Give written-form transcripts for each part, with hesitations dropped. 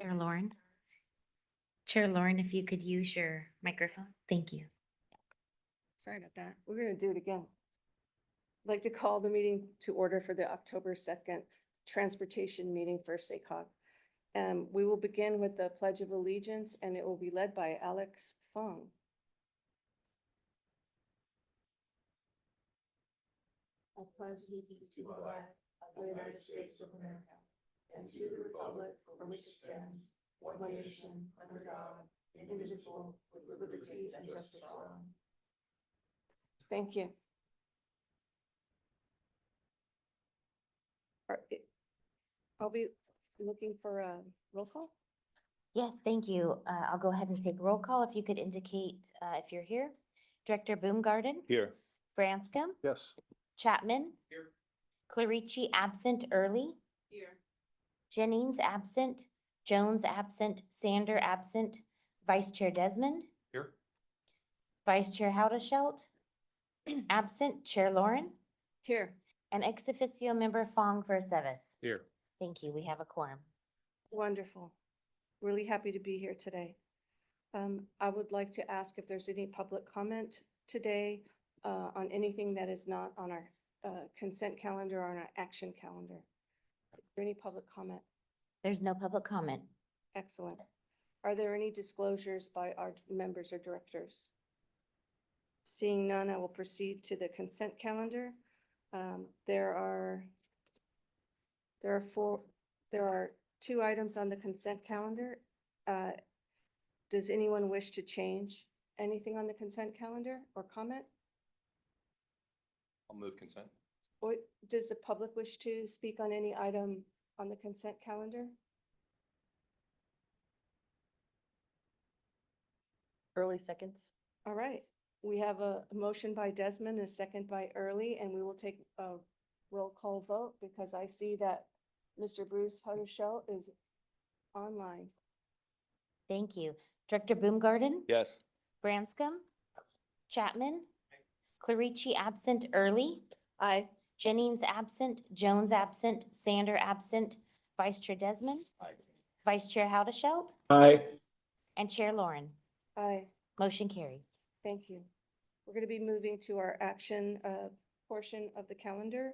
Chair Lauren. Chair Lauren, if you could use your microphone. Thank you. Sorry about that. We're going to do it again. I'd like to call the meeting to order for the October 2nd transportation meeting for SACOG. We will begin with the Pledge of Allegiance, and it will be led by Alex Fong. I pledge allegiance to the flag of the United States of America and to the republic for which it stands, one nation, under God, indivisible, with liberty and justice for all. Thank you. I'll be looking for a roll call. Yes, thank you. I'll go ahead and take roll call. If you could indicate if you're here. Director Boomgarden, Here. Branscombe, Yes. Chapman. Here. Clarici absent, Early. Here. Jennings absent, Jones absent, Sander absent, Vice Chair Desmond, Here. Vice Chair Haudashelt, absent, Chair Lauren, Here. and ex officio member Fong Versevis. Here. Thank you. We have a quorum. Wonderful. Really happy to be here today. I would like to ask if there's any public comment today on anything that is not on our consent calendar or on our action calendar. Is there any public comment? There's no public comment. Excellent. Are there any disclosures by our members or directors? Seeing none, I will proceed to the consent calendar. There are two items on the consent calendar. Does anyone wish to change anything on the consent calendar or comment? I'll move consent. Or does the public wish to speak on any item on the consent calendar? Early seconds. All right, we have a motion by Desmond, a second by Early, and we will take a roll call vote because I see that Mr. Bruce Huddershell is online. Thank you. Director Boomgarden, Yes. Branscombe, Chapman, Clarici absent, Early, Aye. Jennings absent, Jones absent, Sander absent, Vice Chair Desmond, Aye. Vice Chair Haudashelt, Aye. and Chair Lauren. Aye, Motion carries. thank you. We're going to be moving to our action portion of the calendar,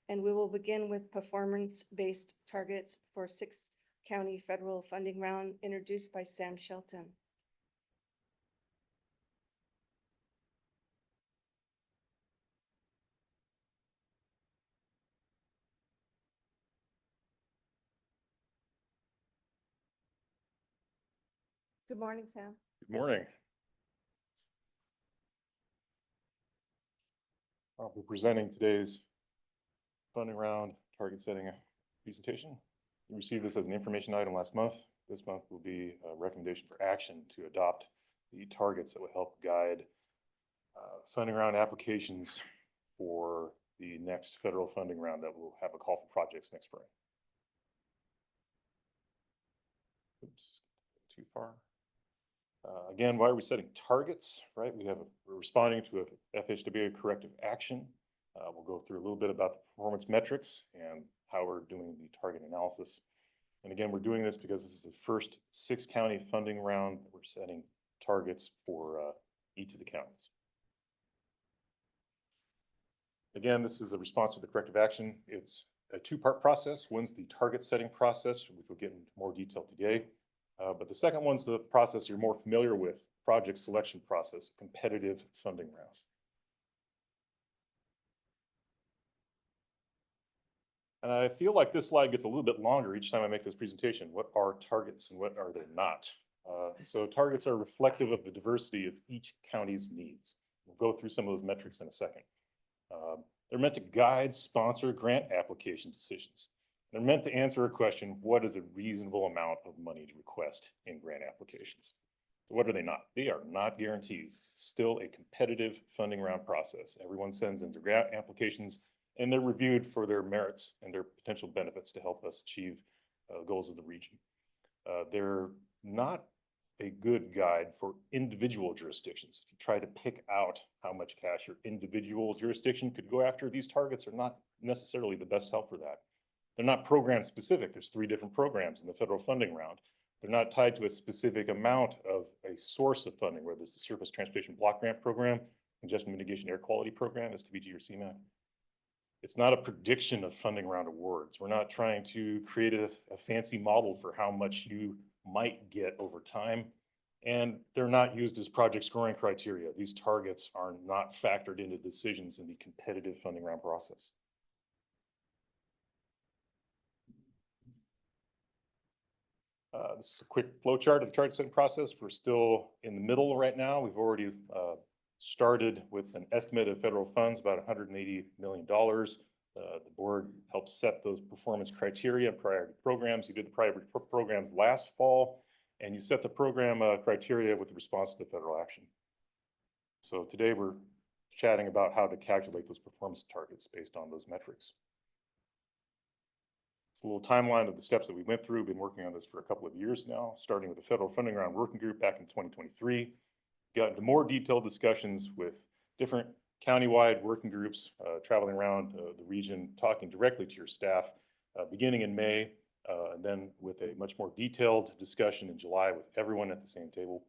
and we will begin with performance-based targets for 6th County Federal Funding Round introduced by Sam Shelton. Good morning, Sam. Good morning. I'll be presenting today's funding round target setting presentation. You received this as an information item last month. This month will be a recommendation for action to adopt the targets that will help guide funding round applications for the next federal funding round that will have a call for projects next spring. Oops, too far. Again, why are we setting targets, right? We're responding to a FHWA corrective action. We'll go through a little bit about the performance metrics and how we're doing the target analysis. And again, we're doing this because this is the first 6 county funding round. We're setting targets for each of the counties. Again, this is a response to the corrective action. It's a 2-part process. One's the target setting process, which we'll get into more detail today. But the second one's the process you're more familiar with, project selection process, competitive funding round. And I feel like this slide gets a little bit longer each time I make this presentation. What are targets and what are they not? So targets are reflective of the diversity of each county's needs. We'll go through some of those metrics in a second. They're meant to guide sponsor grant application decisions. They're meant to answer a question, what is a reasonable amount of money to request in grant applications? So what are they not? They are not guarantees. Still a competitive funding round process. Everyone sends in their grant applications and they're reviewed for their merits and their potential benefits to help us achieve goals of the region. They're not a good guide for individual jurisdictions. If you try to pick out how much cash your individual jurisdiction could go after, these targets are not necessarily the best help for that. They're not program specific. There's 3 different programs in the federal funding round. They're not tied to a specific amount of a source of funding, whether it's the Surface Transportation Block Grant Program, Congestion Mitigation Air Quality Program, STBG or CMAQ. It's not a prediction of funding round awards. We're not trying to create a fancy model for how much you might get over time. And they're not used as project scoring criteria. These targets are not factored into decisions in the competitive funding round process. This is a quick flow chart of the target setting process. We're still in the middle right now. We've already started with an estimate of federal funds, about $180 million. The board helped set those performance criteria and priority programs. You did the priority programs last fall, and you set the program criteria with the response to the federal action. So today we're chatting about how to calculate those performance targets based on those metrics. It's a little timeline of the steps that we went through. We've been working on this for a couple of years now, starting with the Federal Funding Round Working Group back in 2023. Got into more detailed discussions with different countywide working groups, traveling around the region, talking directly to your staff, beginning in May, and then with a much more detailed discussion in July with everyone at the same table.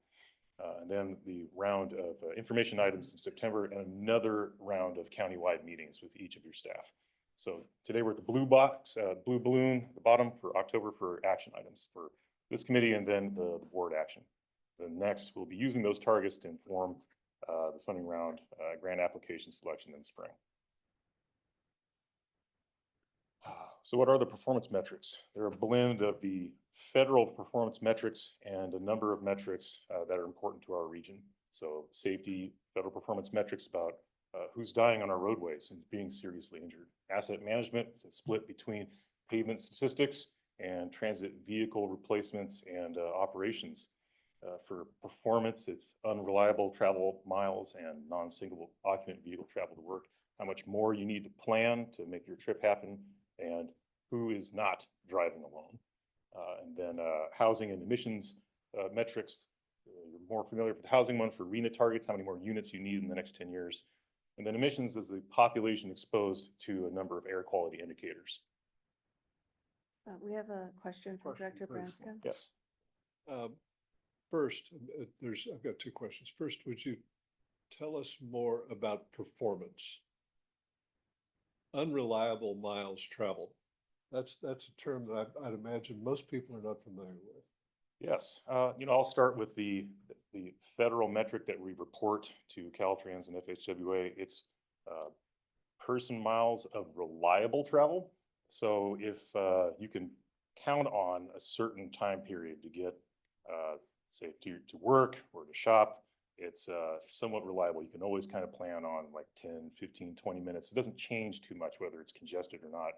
And then the round of information items in September, and another round of countywide meetings with each of your staff. So today we're at the blue box, blue balloon at the bottom for October for action items for this committee, and then the board action. Then next, we'll be using those targets to inform the funding round grant application selection in the spring. So what are the performance metrics? They're a blend of the federal performance metrics and a number of metrics that are important to our region. So safety, federal performance metrics about who's dying on our roadways and being seriously injured. Asset management is a split between pavement statistics and transit vehicle replacements and operations. For performance, it's unreliable travel miles and non-single occupant vehicle travel to work. How much more you need to plan to make your trip happen, and who is not driving alone. And then housing and emissions metrics. You're more familiar with the housing one for RHNA targets, how many more units you need in the next 10 years. And then emissions is the population exposed to a number of air quality indicators. We have a question from Question, Director please. Branska. Yes. First, I've got 2 questions. First, would you tell us more about performance? Unreliable miles traveled. That's a term that I'd imagine most people are not familiar with. Yes, I'll start with the federal metric that we report to Caltrans and FHWA. It's person miles of reliable travel. So if you can count on a certain time period to get, say, to work or to shop, it's somewhat reliable. You can always kind of plan on like 10, 15, 20 minutes. It doesn't change too much whether it's congested or not.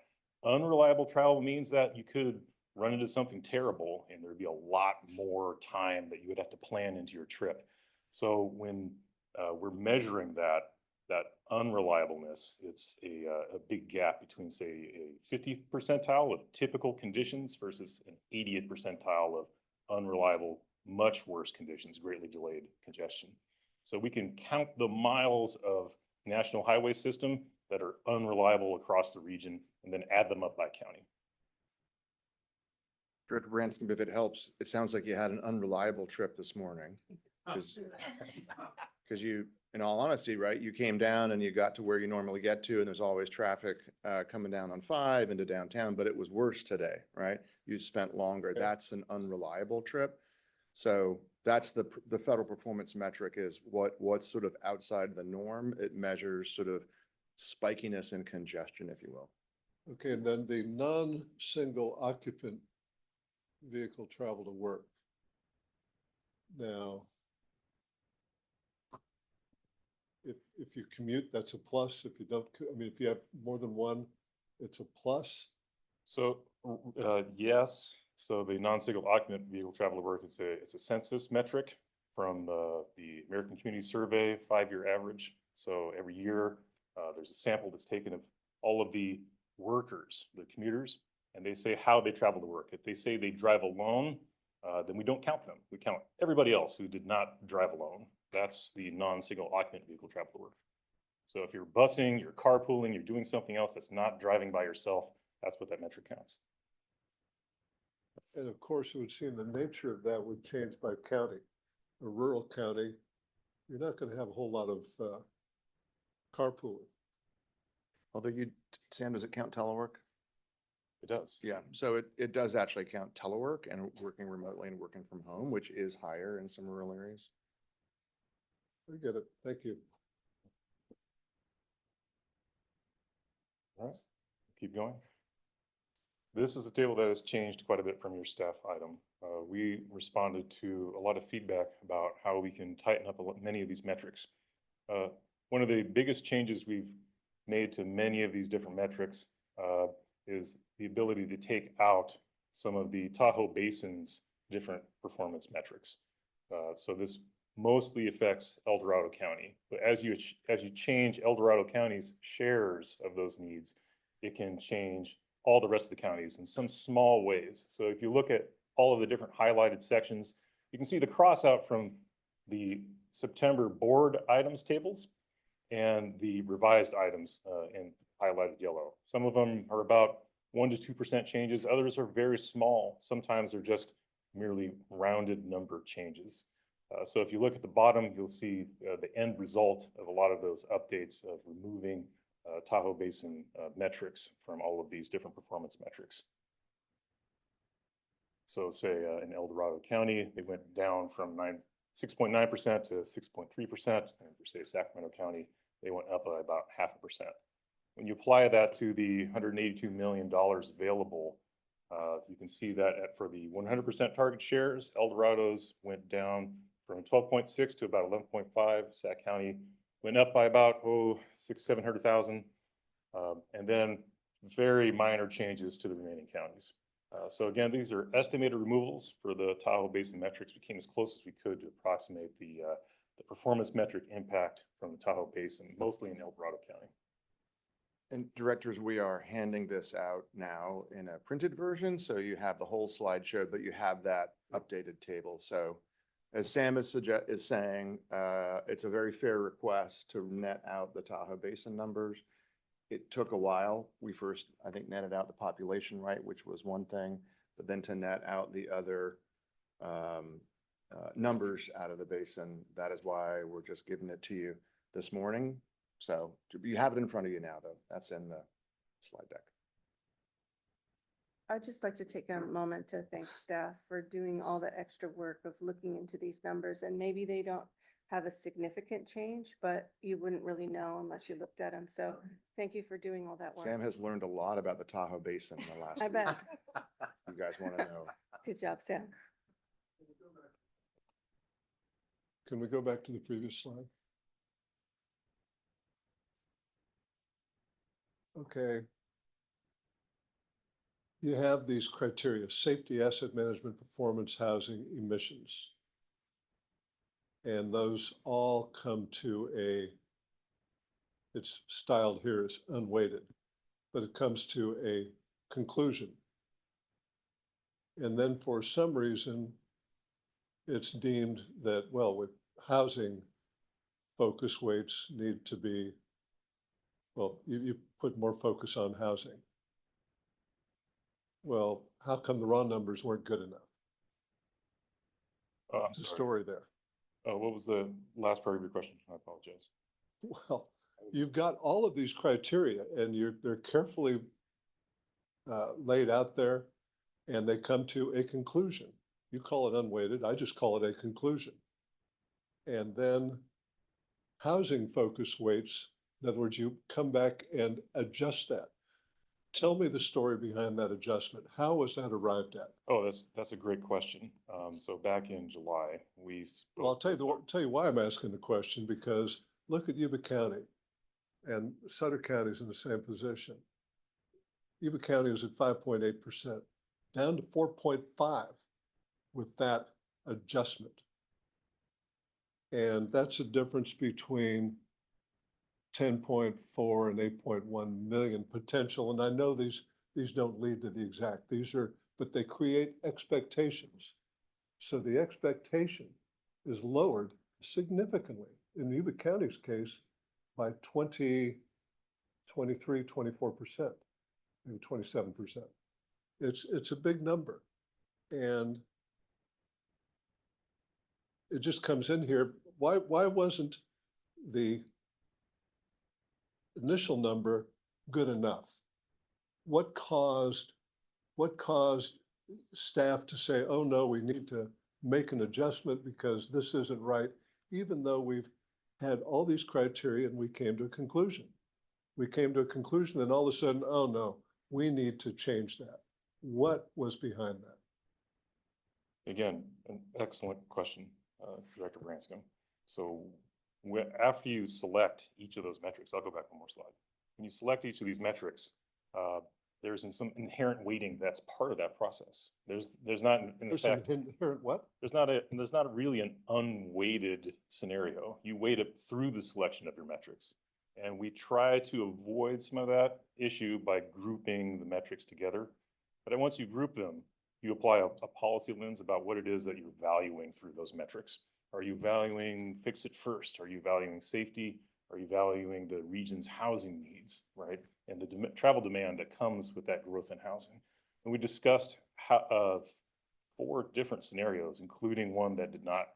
Unreliable travel means that you could run into something terrible and there'd be a lot more time that you would have to plan into your trip. So when we're measuring that unreliableness, it's a big gap between, say, a 50th percentile of typical conditions versus an 80th percentile of unreliable, much worse conditions, greatly delayed congestion. So we can count the miles of national highway system that are unreliable across the region and then add them up by county. Director Branscombe, if it helps, it sounds like you had an unreliable trip this morning. Because you, in all honesty, right, you came down and you got to where you normally get to, and there's always traffic coming down on 5 into downtown, but it was worse today, right? You spent longer. That's an unreliable trip. So that's the federal performance metric is what's sort of outside the norm. It measures sort of spikiness and congestion, if you will. Okay, and then the non-single occupant vehicle travel to work. Now, if you commute, that's a plus. If you don't, I mean, if you have more than one, it's a plus. So yes, so the non-single occupant vehicle travel to work is it's a census metric from the American Community Survey 5-year average. So every year there's a sample that's taken of all of the workers, the commuters, and they say how they travel to work. If they say they drive alone, then we don't count them. We count everybody else who did not drive alone. That's the non-single occupant vehicle travel to work. So if you're busing, you're carpooling, you're doing something else that's not driving by yourself, that's what that metric counts. And of course, it would seem the nature of that would change by county. A rural county, you're not gonna have a whole lot of carpooling. Although Sam, does it count telework? It does. Yeah, so it does actually count telework and working remotely and working from home, which is higher in some rural areas. I get it. Thank you. All right, keep going. This is a table that has changed quite a bit from your staff item. We responded to a lot of feedback about how we can tighten up many of these metrics. One of the biggest changes we've made to many of these different metrics is the ability to take out some of the Tahoe Basin's different performance metrics. So this mostly affects El Dorado County, but as you change El Dorado County's shares of those needs, it can change all the rest of the counties in some small ways. So if you look at all of the different highlighted sections, you can see the cross out from the September board items tables and the revised items in highlighted yellow. Some of them are about 1 to 2% changes. Others are very small. Sometimes they're just merely rounded number changes. So if you look at the bottom, you'll see the end result of a lot of those updates of removing Tahoe Basin metrics from all of these different performance metrics. So say in El Dorado County, they went down from 6.9% to 6.3%. And for say Sacramento County, they went up by about 0.5%. When you apply that to the $182 million available, you can see that for the 100% target shares, El Dorado's went down from 12.6 to about 11.5. Sac County went up by about, 700,000. And then very minor changes to the remaining counties. So again, these are estimated removals for the Tahoe Basin metrics. We came as close as we could to approximate the performance metric impact from the Tahoe Basin, mostly in El Dorado County. And directors, we are handing this out now in a printed version, so you have the whole slideshow, but you have that updated table. So as Sam is saying, it's a very fair request to net out the Tahoe Basin numbers. It took a while. We first, I think, netted out the population, right, which was one thing, but then to net out the other numbers out of the basin, that is why we're just giving it to you this morning. So you have it in front of you now, though. That's in the slide deck. I'd just like to take a moment to thank staff for doing all the extra work of looking into these numbers, and maybe they don't have a significant change, but you wouldn't really know unless you looked at them. So thank you for doing all that work. Sam has learned a lot about the Tahoe Basin in the last I week. bet. You guys want to know. Good job, Sam. Can we go back to the previous slide? Okay. You have these criteria: safety, asset management, performance, housing, emissions. And those all come to it's styled here as unweighted, but it comes to a conclusion. And then for some reason, it's deemed that, well, with housing, focus weights need to be, well, you put more focus on housing. Well, how come the raw numbers weren't good enough? I'm It's a sorry. story there. What was the last part of your question? I apologize. Well, you've got all of these criteria and they're carefully laid out there, and they come to a conclusion. You call it unweighted, I just call it a conclusion. And then housing focus weights, in other words, you come back and adjust that. Tell me the story behind that adjustment. How was that arrived at? Oh, that's a great question. So back in July, we Well, I'll spoke. tell you why I'm asking the question, because look at Yuba County, and Sutter County is in the same position. Yuba County is at 5.8%, down to 4.5 with that adjustment. And that's a difference between 10.4 and 8.1 million potential. And I know these don't lead to the exact, but they create expectations. So the expectation is lowered significantly in Yuba County's case by 24%. maybe 27%. It's a big number. And it just comes in here. Why wasn't the initial number good enough? What caused staff to say, oh no, we need to make an adjustment because this isn't right, even though we've had all these criteria and we came to a conclusion. We came to a conclusion, then all of a sudden, oh no, we need to change that. What was behind that? Again, an excellent question, Director Branscombe. So after you select each of those metrics, I'll go back one more slide. When you select each of these metrics, there's some inherent weighting that's part of that process. There's not in There's some fact, inherent what? there's not really an unweighted scenario. You weight it through the selection of your metrics. And we try to avoid some of that issue by grouping the metrics together. But then once you group them, you apply a policy lens about what it is that you're valuing through those metrics. Are you valuing fix it first? Are you valuing safety? Are you valuing the region's housing needs, right? And the travel demand that comes with that growth in housing. And we discussed 4 different scenarios, including one that did not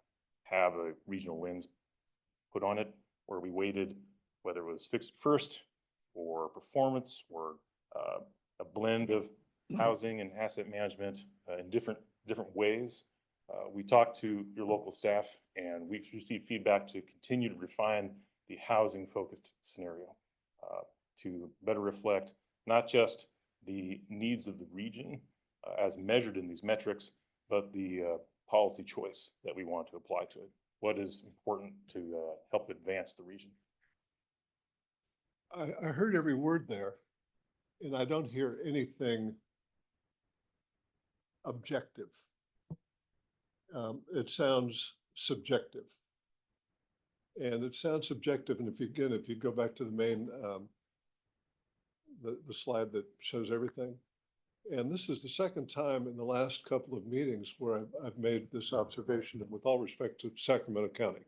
have a regional lens put on it, where we weighted whether it was fixed first or performance or a blend of housing and asset management in different ways. We talked to your local staff and we received feedback to continue to refine the housing focused scenario to better reflect not just the needs of the region as measured in these metrics, but the policy choice that we want to apply to it. What is important to help advance the region? I heard every word there, and I don't hear anything objective. It sounds subjective. And it sounds subjective, and if you go back to the main, the slide that shows everything, and this is the second time in the last couple of meetings where I've made this observation, with all respect to Sacramento County.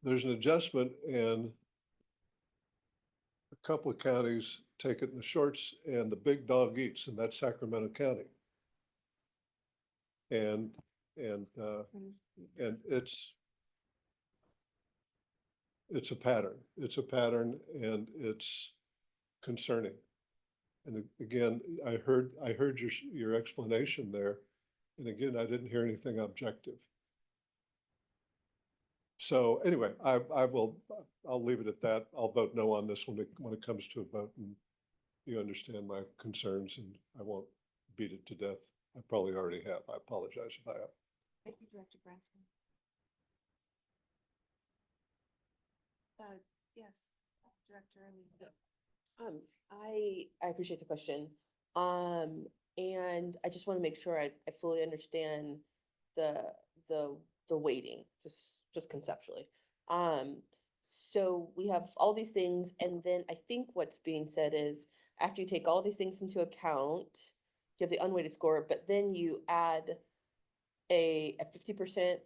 There's an adjustment and a couple of counties take it in the shorts and the big dog eats, and that's Sacramento County. And it's a pattern. It's a pattern and it's concerning. And again, I heard your explanation there. And again, I didn't hear anything objective. So anyway, I'll leave it at that. I'll vote no on this when it comes to a vote, and you understand my concerns, and I won't beat it to death. I probably already have. I apologize if I have. Thank you, Director Branscombe. Yes, Director Amin. I appreciate the question. And I just want to make sure I fully understand the weighting, just conceptually. So we have all these things, and then I think what's being said is after you take all these things into account, you have the unweighted score, but then you add a 50%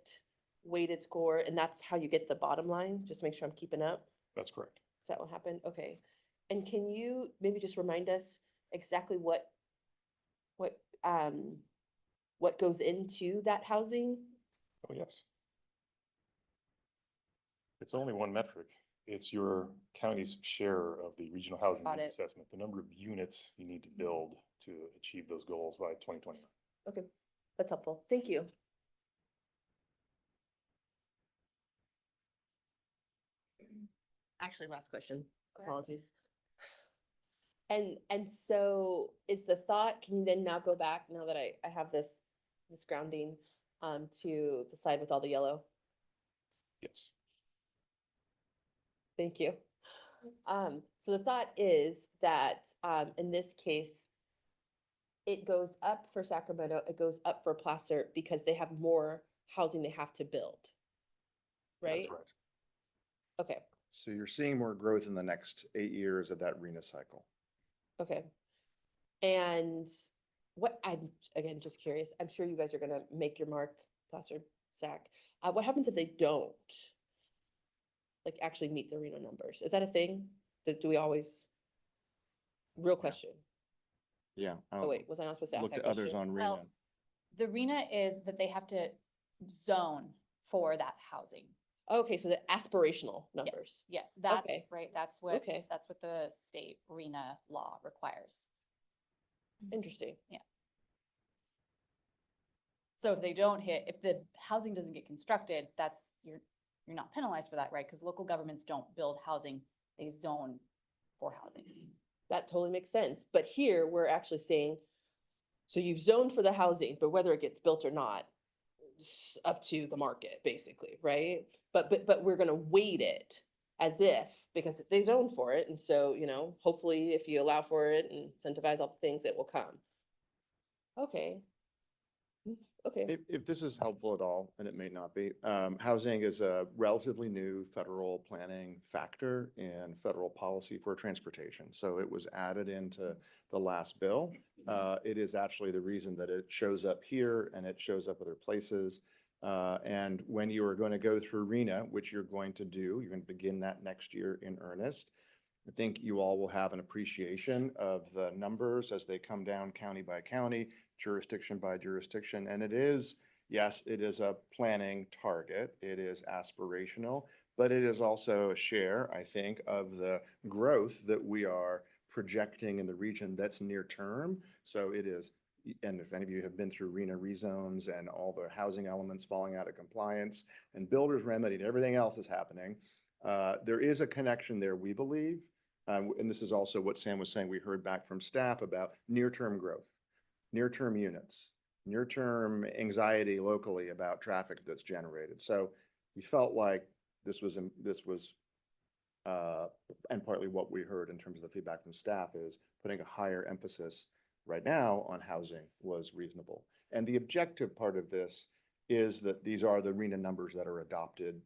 weighted score, and that's how you get the bottom line, just to make sure I'm keeping up. That's correct. Is that what happened? Okay. And can you maybe just remind us exactly what goes into that housing? Oh, yes. It's only one metric. It's your county's share of the regional housing Got needs it. assessment, the number of units you need to build to achieve those goals by 2029. Okay, that's helpful. Thank you. Actually, last question. Go ahead. Apologies. And so is the thought, can you then now go back, now that I have this grounding, to the slide with all the yellow? Yes. Thank you. So the thought is that, in this case, it goes up for Sacramento, it goes up for Placer because they have more housing they have to build. Right? That's right. Okay, So you're seeing more growth in the next 8 years of that RENA cycle. okay. And what, I'm, again, just curious, I'm sure you guys are gonna make your mark, Placer, Sac. What happens if they don't? Like actually meet the RENA numbers? Is that a thing? Do we always? real question. Yeah. Oh, wait, was I not supposed to ask Look that to others question? on Well, Rena. The RENA is that they have to zone for that housing. Okay, so the aspirational Yes, numbers. yes, that's Okay. right. Okay. That's what the state RENA law requires. Interesting. So if they don't hit, if the housing doesn't get constructed, you're not penalized for that, right? Because local governments don't build housing, they zone for housing. That totally makes sense. But here, we're actually saying, so you've zoned for the housing, but whether it gets built or not, it's up to the market, basically, right? But we're gonna weight it as if, because they zone for it, and so, hopefully if you allow for it and incentivize all the things, it will come. Okay. Okay, If this is helpful at all, and it may not be, housing is a relatively new federal planning factor in federal policy for transportation. So it was added into the last bill. It is actually the reason that it shows up here and it shows up other places. And when you are going to go through RENA, which you're going to do, you're going to begin that next year in earnest. I think you all will have an appreciation of the numbers as they come down county by county, jurisdiction by jurisdiction. And it is, yes, it is a planning target. It is aspirational, but it is also a share, I think, of the growth that we are projecting in the region that's near term. So it is, and if any of you have been through RENA rezones and all the housing elements falling out of compliance and builders remedy and everything else is happening, there is a connection there, we believe. And this is also what Sam was saying, we heard back from staff about near-term growth, near-term units, near-term anxiety locally about traffic that's generated. So we felt like this was, and partly what we heard in terms of the feedback from staff is putting a higher emphasis right now on housing was reasonable. And the objective part of this is that these are the RENA numbers that are adopted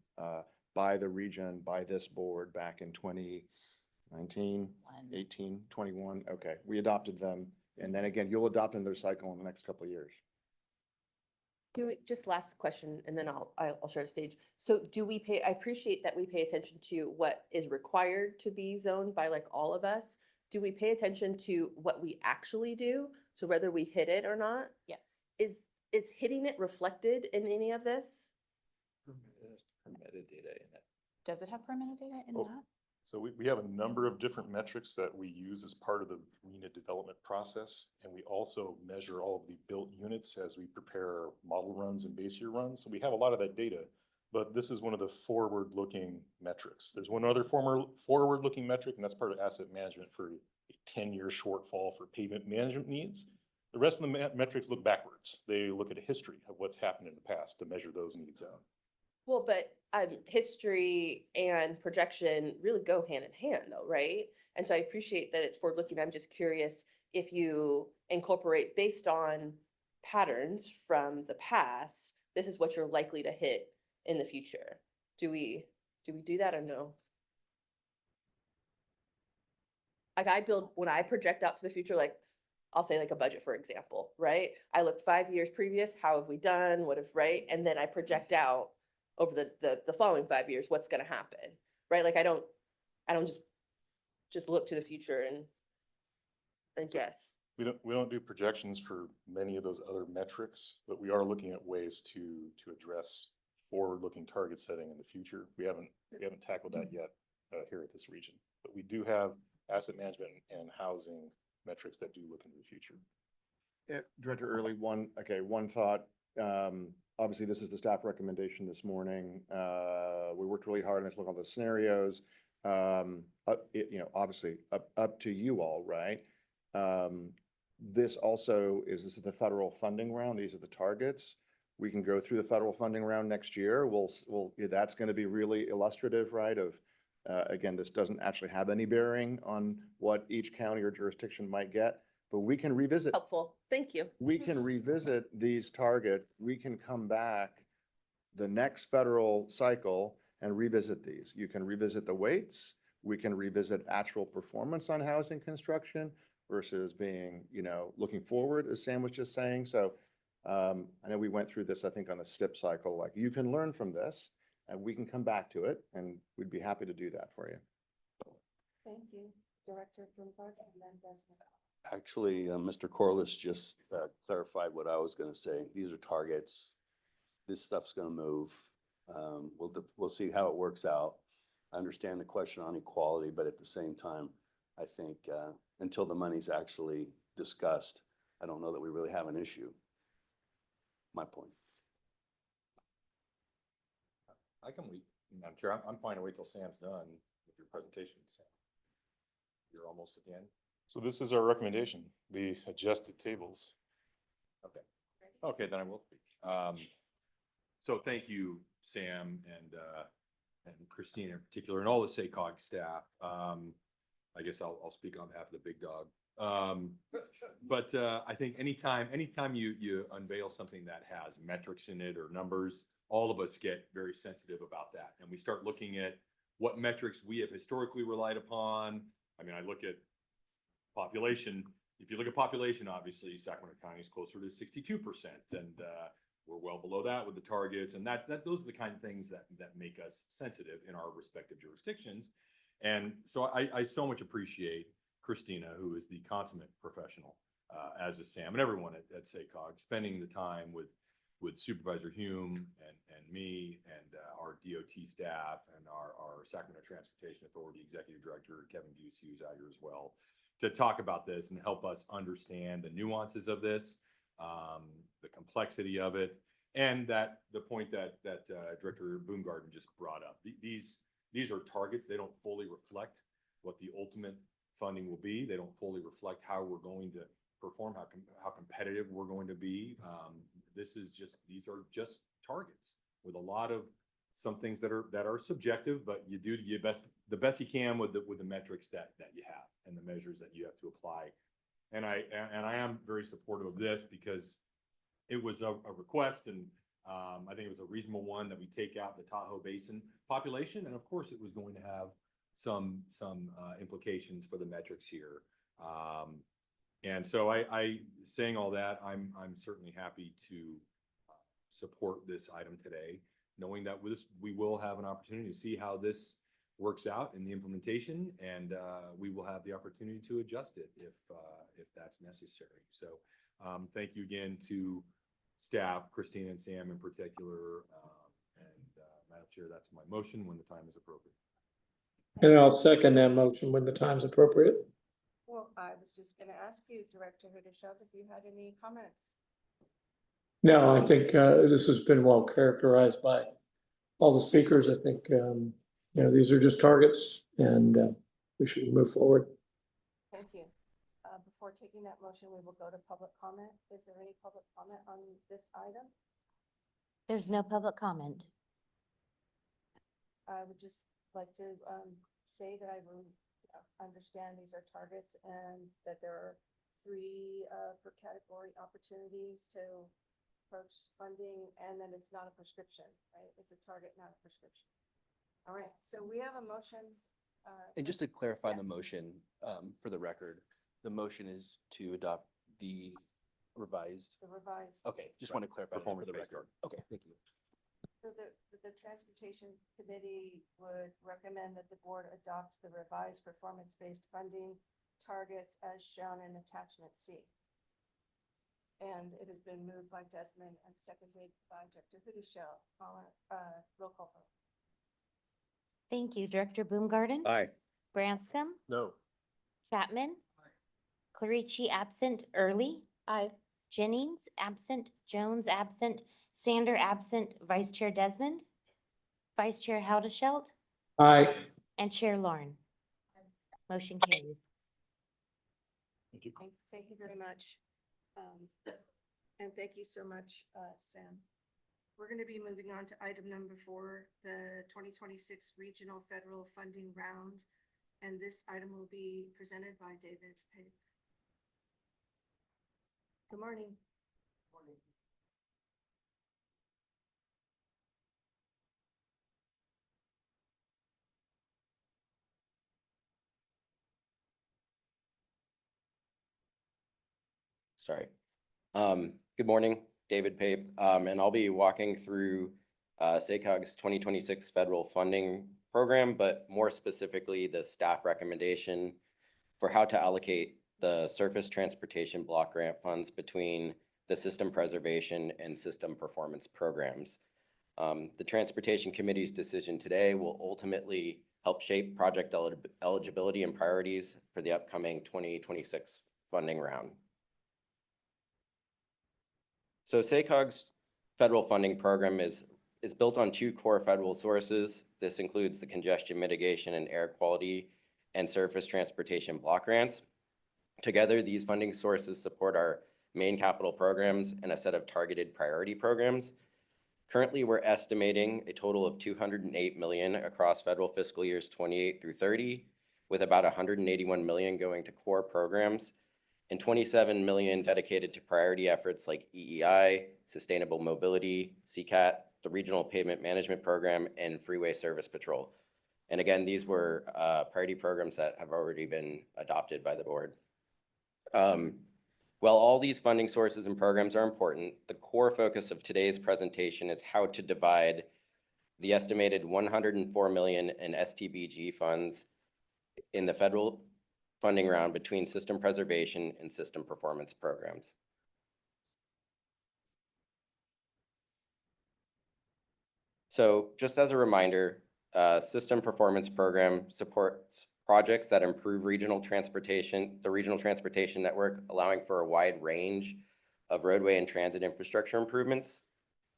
by the region, by this board back in 2019, 18, 21. Okay, we adopted them. And then again, you'll adopt another cycle in the next couple of years. just last question, and then I'll share the stage. So I appreciate that we pay attention to what is required to be zoned by like all of us. Do we pay attention to what we actually do? So whether we hit it or not? Yes. Is hitting it reflected in any of this? Permitted data in it. Does it have permanent data in Oh. that? So we have a number of different metrics that we use as part of the RENA development process. And we also measure all of the built units as we prepare model runs and base year runs. So we have a lot of that data, but this is one of the forward-looking metrics. There's one other forward-looking metric, and that's part of asset management for a 10-year shortfall for pavement management needs. The rest of the metrics look backwards. They look at a history of what's happened in the past to measure those needs out. Well, but history and projection really go hand in hand though, right? And so I appreciate that it's forward looking. I'm just curious if you incorporate based on patterns from the past, this is what you're likely to hit in the future. Do we do that or no? Like when I project out to the future, like I'll say like a budget, for example, right? I look 5 years previous, how have we done? What if, right? And then I project out over the following 5 years, what's gonna happen, right? Like I don't just look to the future and guess. We don't do projections for many of those other metrics, but we are looking at ways to address forward-looking target setting in the future. We haven't tackled that yet here at this region, but we do have asset management and housing metrics that do look into the future. Yeah, Director Early, one thought. Obviously, this is the staff recommendation this morning. We worked really hard on this, look at all the scenarios. Obviously up to you all, right? This is the federal funding round. These are the targets. We can go through the federal funding round next year. That's going to be really illustrative, right? Again, this doesn't actually have any bearing on what each county or jurisdiction might get, but we can revisit. Helpful, thank you. We can revisit these targets. We can come back the next federal cycle and revisit these. You can revisit the weights. We can revisit actual performance on housing construction versus being, looking forward, as Sam was just saying. So I know we went through this, I think, on the STIP cycle. Like you can learn from this and we can come back to it and we'd be happy to do that for you. Thank you. Director Bloomberg and then Desmond. Actually, Mr. Corliss just clarified what I was gonna say. These are targets. This stuff's gonna move. We'll see how it works out. I understand the question on equality, but at the same time, I think until the money's actually discussed, I don't know that we really have an issue. My point. I can wait, Madam Chair. I'm fine to wait till Sam's done with your presentation, Sam. You're almost at the end. So this is our recommendation, the adjusted tables. Okay. Okay, then I will speak. So thank you, Sam and Christina in particular, and all the SACOG staff. I guess I'll speak on behalf of the big dog. But I think anytime you unveil something that has metrics in it or numbers, all of us get very sensitive about that. And we start looking at what metrics we have historically relied upon. I mean, I look at population. If you look at population, obviously Sacramento County is closer to 62%, and we're well below that with the targets. And those are the kind of things that make us sensitive in our respective jurisdictions. And so I so much appreciate Christina, who is the consummate professional, as is Sam and everyone at SACOG, spending the time with Supervisor Hume and me and our DOT staff and our Sacramento Transportation Authority Executive Director, Kevin Busey, who's out here as well, to talk about this and help us understand the nuances of this, the complexity of it, and that the point that Director Boomgarden just brought up. These are targets. They don't fully reflect what the ultimate funding will be. They don't fully reflect how we're going to perform, how competitive we're going to be. These are just targets with a lot of some things that are subjective, but you do the best you can with the metrics that you have and the measures that you have to apply. And I am very supportive of this because it was a request, and I think it was a reasonable one, that we take out the Tahoe Basin population, and of course it was going to have some implications for the metrics here. And so I saying all that, I'm certainly happy to support this item today, knowing that we will have an opportunity to see how this works out in the implementation, and we will have the opportunity to adjust it if that's necessary. So thank you again to staff, Christina and Sam in particular, and Madam Chair, that's my motion when the time is appropriate. And I'll second that motion when the time's appropriate. Well, I was just going to ask you, Director Hudesheld, if you had any comments. No, I think this has been well characterized by all the speakers. I think, these are just targets, and we should move forward. Thank you. Before taking that motion, we will go to public comment. Is there any public comment on this item? There's no public comment. I would just like to say that I understand these are targets and that there are 3 per category opportunities to approach funding, and then it's not a prescription, right? It's a target, not a prescription. All right, so we have a motion. And just to clarify Yeah. the motion, for the record, the motion is to adopt the revised. The revised. Okay, just want to clarify that for the Performance-based record. Okay, thank you. So the Transportation Committee would recommend that the board adopt the revised performance-based funding targets as shown in attachment C. And it has been moved by Desmond and seconded by Director Hudeshell. Roll call vote. Thank you. Director Boomgarden. Aye. Branscombe. No. Chapman. Clarici absent. Early. Aye. Jennings absent. Jones absent. Sander absent. Vice Chair Desmond. Vice Chair Howdeshelt. Aye. And Chair Lauren. Motion carries. Thank you. Thank you very much. And thank you so much, Sam. We're going to be moving on to item number 4, the 2026 Regional Federal Funding Round. And this item will be presented by David Pape. Good morning. Sorry. Good morning, David Pape, and I'll be walking through SACOG's 2026 federal funding program, but more specifically the staff recommendation for how to allocate the surface transportation block grant funds between the system preservation and system performance programs. The Transportation Committee's decision today will ultimately help shape project eligibility and priorities for the upcoming 2026 funding round. So SACOG's federal funding program is built on two core federal sources. This includes the congestion mitigation and air quality and surface transportation block grants. Together, these funding sources support our main capital programs and a set of targeted priority programs. Currently, we're estimating a total of $208 million across federal fiscal years 28 through 30, with about $181 million going to core programs and $27 million dedicated to priority efforts like EEI, Sustainable Mobility, CCAT, the Regional Pavement Management Program, and Freeway Service Patrol. And again, these were priority programs that have already been adopted by the board. While all these funding sources and programs are important, the core focus of today's presentation is how to divide the estimated $104 million in STBG funds in the federal funding round between system preservation and system performance programs. So just as a reminder, system performance program supports projects that improve the regional transportation network, allowing for a wide range of roadway and transit infrastructure improvements,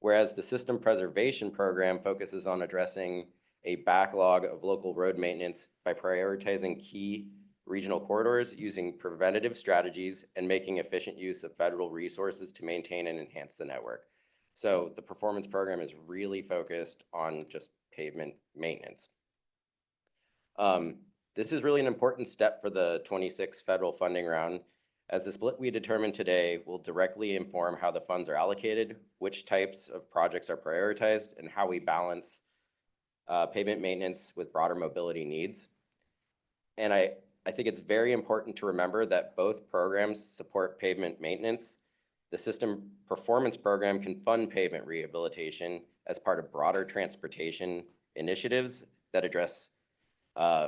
whereas the system preservation program focuses on addressing a backlog of local road maintenance by prioritizing key regional corridors, using preventative strategies, and making efficient use of federal resources to maintain and enhance the network. So the performance program is really focused on just pavement maintenance. This is really an important step for the 26 federal funding round, as the split we determined today will directly inform how the funds are allocated, which types of projects are prioritized, and how we balance pavement maintenance with broader mobility needs. And I think it's very important to remember that both programs support pavement maintenance. The system performance program can fund pavement rehabilitation as part of broader transportation initiatives that address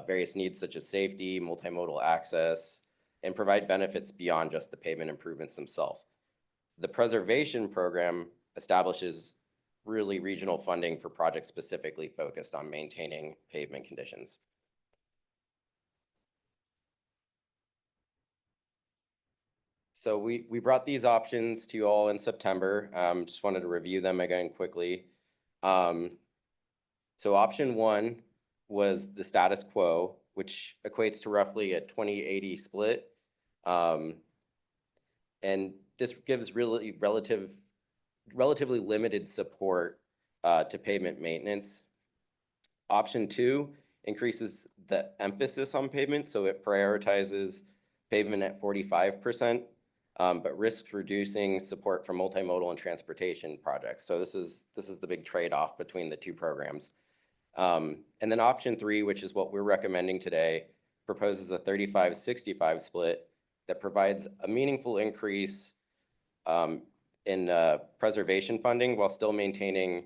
various needs such as safety, multimodal access, and provide benefits beyond just the pavement improvements themselves. The preservation program establishes really regional funding for projects specifically focused on maintaining pavement conditions. So we brought these options to you all in September. Just wanted to review them again quickly. So option one was the status quo, which equates to roughly a 20-80 split. And this gives really relatively limited support to pavement maintenance. Option two increases the emphasis on pavement, so it prioritizes pavement at 45%, but risks reducing support for multimodal and transportation projects. So this is the big trade-off between the two programs. And then option three, which is what we're recommending today, proposes a 35-65 split that provides a meaningful increase in preservation funding while still maintaining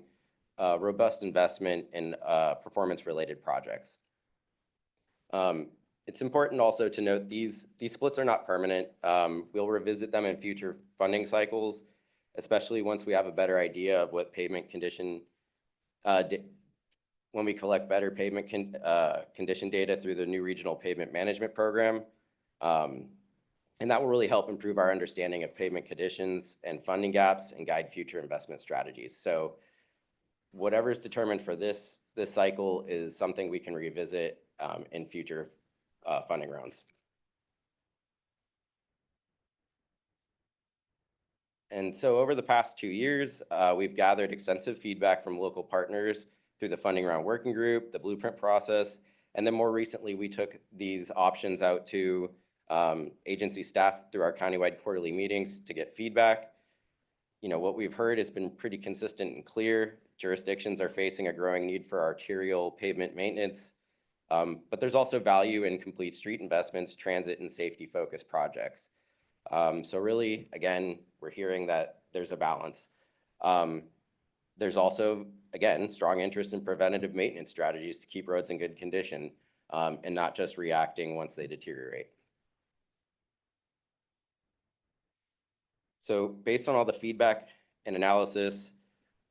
robust investment in performance-related projects. It's important also to note these splits are not permanent. We'll revisit them in future funding cycles, especially once we have a better idea of what pavement condition, when we collect better pavement condition data through the new regional pavement management program. And that will really help improve our understanding of pavement conditions and funding gaps and guide future investment strategies. So whatever is determined for this cycle is something we can revisit in future funding rounds. And so over the past 2 years, we've gathered extensive feedback from local partners through the funding round working group, the blueprint process, and then more recently, we took these options out to agency staff through our countywide quarterly meetings to get feedback. You know, what we've heard has been pretty consistent and clear. Jurisdictions are facing a growing need for arterial pavement maintenance, but there's also value in complete street investments, transit, and safety-focused projects. So really, again, we're hearing that there's a balance. There's also, again, strong interest in preventative maintenance strategies to keep roads in good condition and not just reacting once they deteriorate. So based on all the feedback and analysis,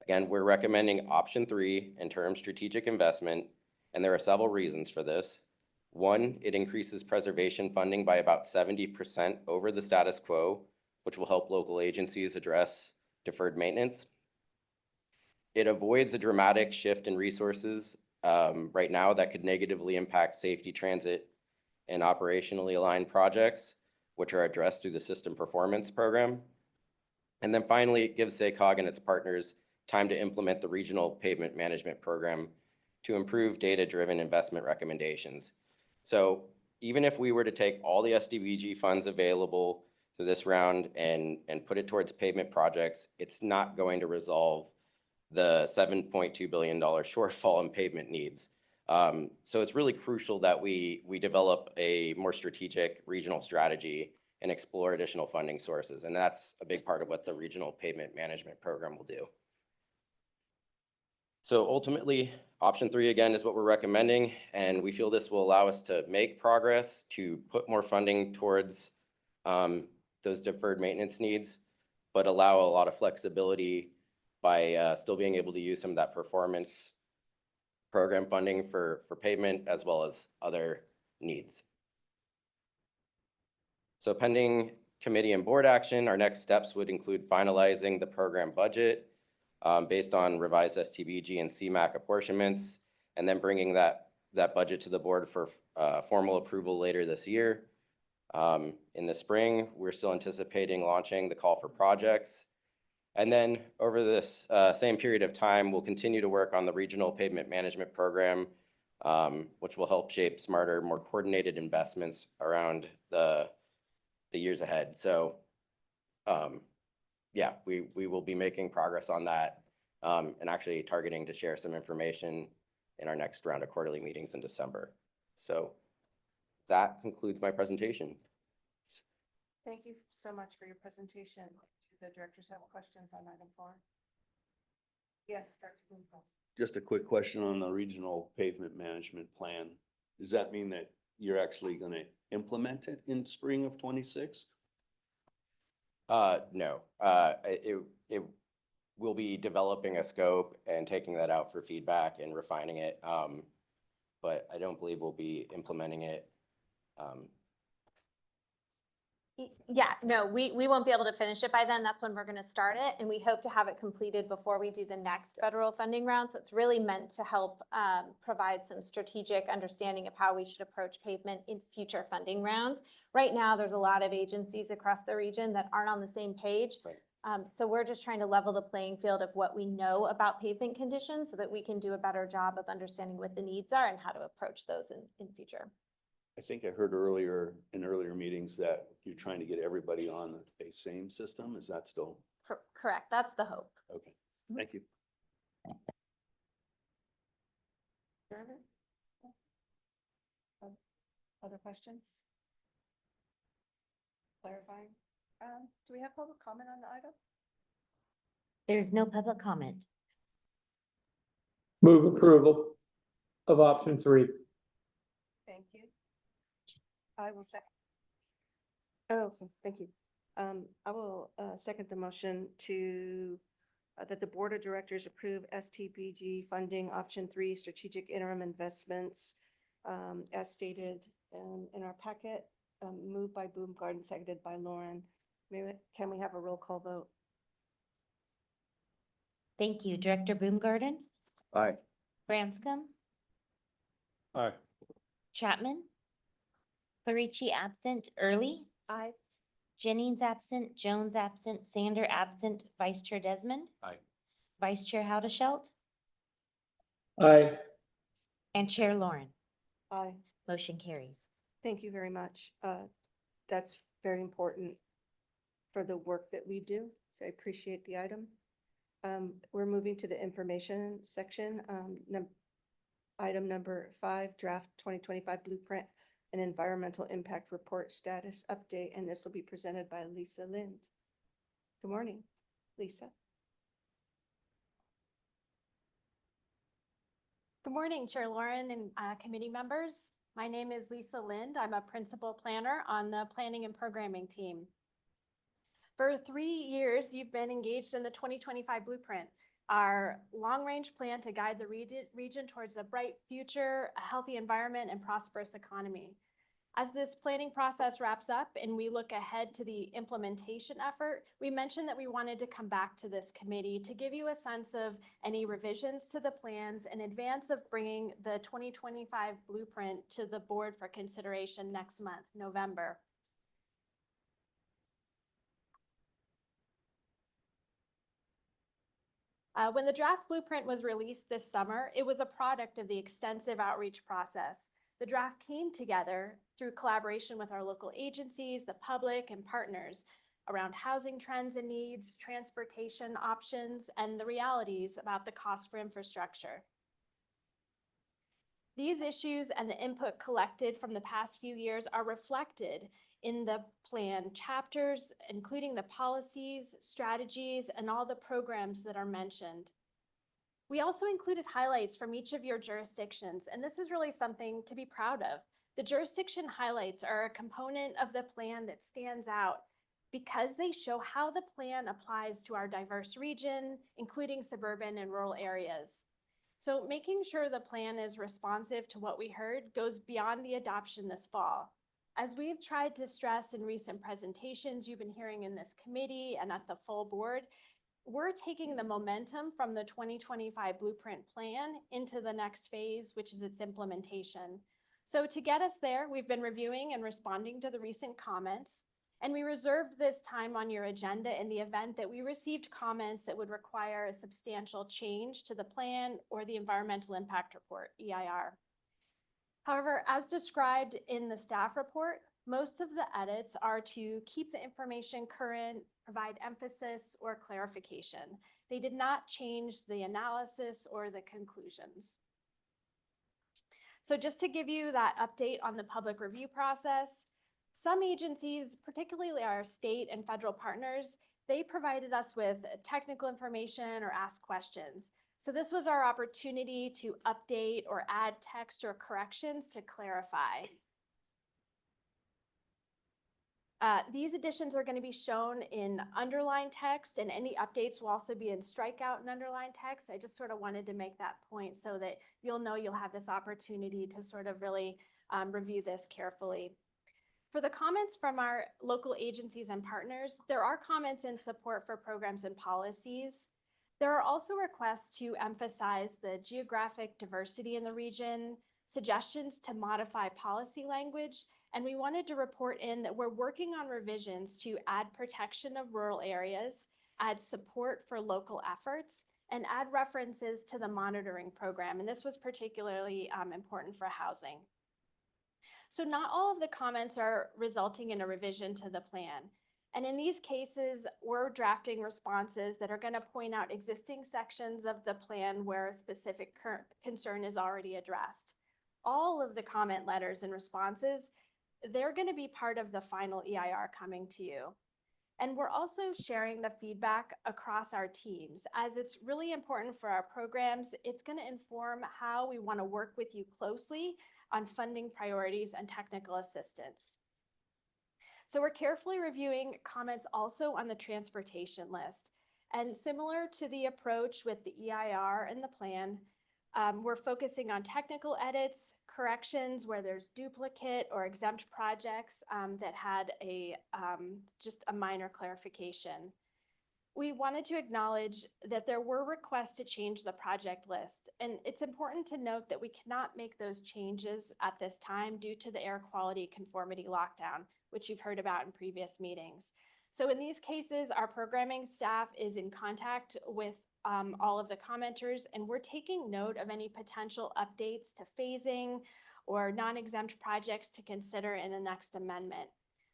again, we're recommending option 3, interim strategic investment, and there are several reasons for this. One, it increases preservation funding by about 70% over the status quo, which will help local agencies address deferred maintenance. It avoids a dramatic shift in resources right now that could negatively impact safety, transit, and operationally aligned projects, which are addressed through the System Performance Program. And then finally, it gives SACOG and its partners time to implement the Regional Pavement Management Program to improve data-driven investment recommendations. So even if we were to take all the SDBG funds available for this round and put it towards pavement projects, it's not going to resolve the $7.2 billion shortfall in pavement needs. So it's really crucial that we develop a more strategic regional strategy and explore additional funding sources. And that's a big part of what the Regional Pavement Management Program will do. So ultimately, option 3 again is what we're recommending, and we feel this will allow us to make progress, to put more funding towards those deferred maintenance needs, but allow a lot of flexibility by still being able to use some of that performance program funding for pavement as well as other needs. So pending committee and board action, our next steps would include finalizing the program budget based on revised STBG and CMAQ apportionments, and then bringing that budget to the board for formal approval later this year. In the spring, we're still anticipating launching the call for projects. And then over this same period of time, we'll continue to work on the Regional Pavement Management Program, which will help shape smarter, more coordinated investments around the years ahead. So yeah, we will be making progress on that and actually targeting to share some information in our next round of quarterly meetings in December. So that concludes my presentation. Thank you so much for your presentation. Do the directors have questions on item 4? Yes, Dr. Blumenfeld. Just a quick question on the regional pavement management plan. Does that mean that you're actually going to implement it in spring of 26? No, it will be developing a scope and taking that out for feedback and refining it. But I don't believe we'll be implementing it. Yeah, no, we won't be able to finish it by then. That's when we're going to start it. And we hope to have it completed before we do the next federal funding round. So it's really meant to help provide some strategic understanding of how we should approach pavement in future funding rounds. Right now, there's a lot of agencies across the region that aren't on the same page. Right. So we're just trying to level the playing field of what we know about pavement conditions so that we can do a better job of understanding what the needs are and how to approach those in future. I think I heard earlier in earlier meetings that you're trying to get everybody on a same system. Is that still? Correct. That's the hope. Okay, thank you. Other questions? Clarifying. Do we have public comment on the item? There's no public comment. Move approval of option 3. Thank you. I will second. Oh, okay, thank you. I will second the motion to that the Board of Directors approve STBG funding option 3 strategic interim investments as stated in our packet, moved by Baumgarten, seconded by Lauren. Can we have a roll call vote? Thank you. Director Baumgarten, Aye. Branscombe, Aye. Chapman, Clarici absent, Early, Aye. Jennings absent, Jones absent, Sander absent, Vice Chair Desmond. Aye. Vice Chair Haudashelt Aye. and Chair Lauren. Aye. Motion carries. Thank you very much. That's very important for the work that we do, so I appreciate the item. We're moving to the information section. Item number 5, draft 2025 blueprint and environmental impact report status update, and this will be presented by Lisa Lind. Good morning, Lisa. Good morning, Chair Lauren and committee members. My name is Lisa Lind. I'm a principal planner on the planning and programming team. For 3 years, you've been engaged in the 2025 Blueprint, our long-range plan to guide the region towards a bright future, a healthy environment, and prosperous economy. As this planning process wraps up and we look ahead to the implementation effort, we mentioned that we wanted to come back to this committee to give you a sense of any revisions to the plans in advance of bringing the 2025 Blueprint to the board for consideration next month, November. When the draft blueprint was released this summer, it was a product of the extensive outreach process. The draft came together through collaboration with our local agencies, the public, and partners around housing trends and needs, transportation options, and the realities about the cost for infrastructure. These issues and the input collected from the past few years are reflected in the plan chapters, including the policies, strategies, and all the programs that are mentioned. We also included highlights from each of your jurisdictions, and this is really something to be proud of. The jurisdiction highlights are a component of the plan that stands out because they show how the plan applies to our diverse region, including suburban and rural areas. So making sure the plan is responsive to what we heard goes beyond the adoption this fall. As we've tried to stress in recent presentations you've been hearing in this committee and at the full board, we're taking the momentum from the 2025 Blueprint plan into the next phase, which is its implementation. So to get us there, we've been reviewing and responding to the recent comments, and we reserved this time on your agenda in the event that we received comments that would require a substantial change to the plan or the Environmental Impact Report, EIR. However, as described in the staff report, most of the edits are to keep the information current, provide emphasis or clarification. They did not change the analysis or the conclusions. So just to give you that update on the public review process, some agencies, particularly our state and federal partners, they provided us with technical information or asked questions. So this was our opportunity to update or add text or corrections to clarify. These additions are going to be shown in underlined text, and any updates will also be in strikeout and underlined text. I just sort of wanted to make that point so that you'll know you'll have this opportunity to sort of really review this carefully. For the comments from our local agencies and partners, there are comments in support for programs and policies. There are also requests to emphasize the geographic diversity in the region, suggestions to modify policy language, and we wanted to report in that we're working on revisions to add protection of rural areas, add support for local efforts, and add references to the monitoring program. And this was particularly important for housing. So not all of the comments are resulting in a revision to the plan. And in these cases, we're drafting responses that are going to point out existing sections of the plan where a specific concern is already addressed. All of the comment letters and responses, they're going to be part of the final EIR coming to you. And we're also sharing the feedback across our teams. As it's really important for our programs, it's going to inform how we want to work with you closely on funding priorities and technical assistance. So we're carefully reviewing comments also on the transportation list. And similar to the approach with the EIR and the plan, we're focusing on technical edits, corrections where there's duplicate or exempt projects that had just a minor clarification. We wanted to acknowledge that there were requests to change the project list, and it's important to note that we cannot make those changes at this time due to the air quality conformity lockdown, which you've heard about in previous meetings. So in these cases, our programming staff is in contact with all of the commenters, and we're taking note of any potential updates to phasing or non-exempt projects to consider in the next amendment.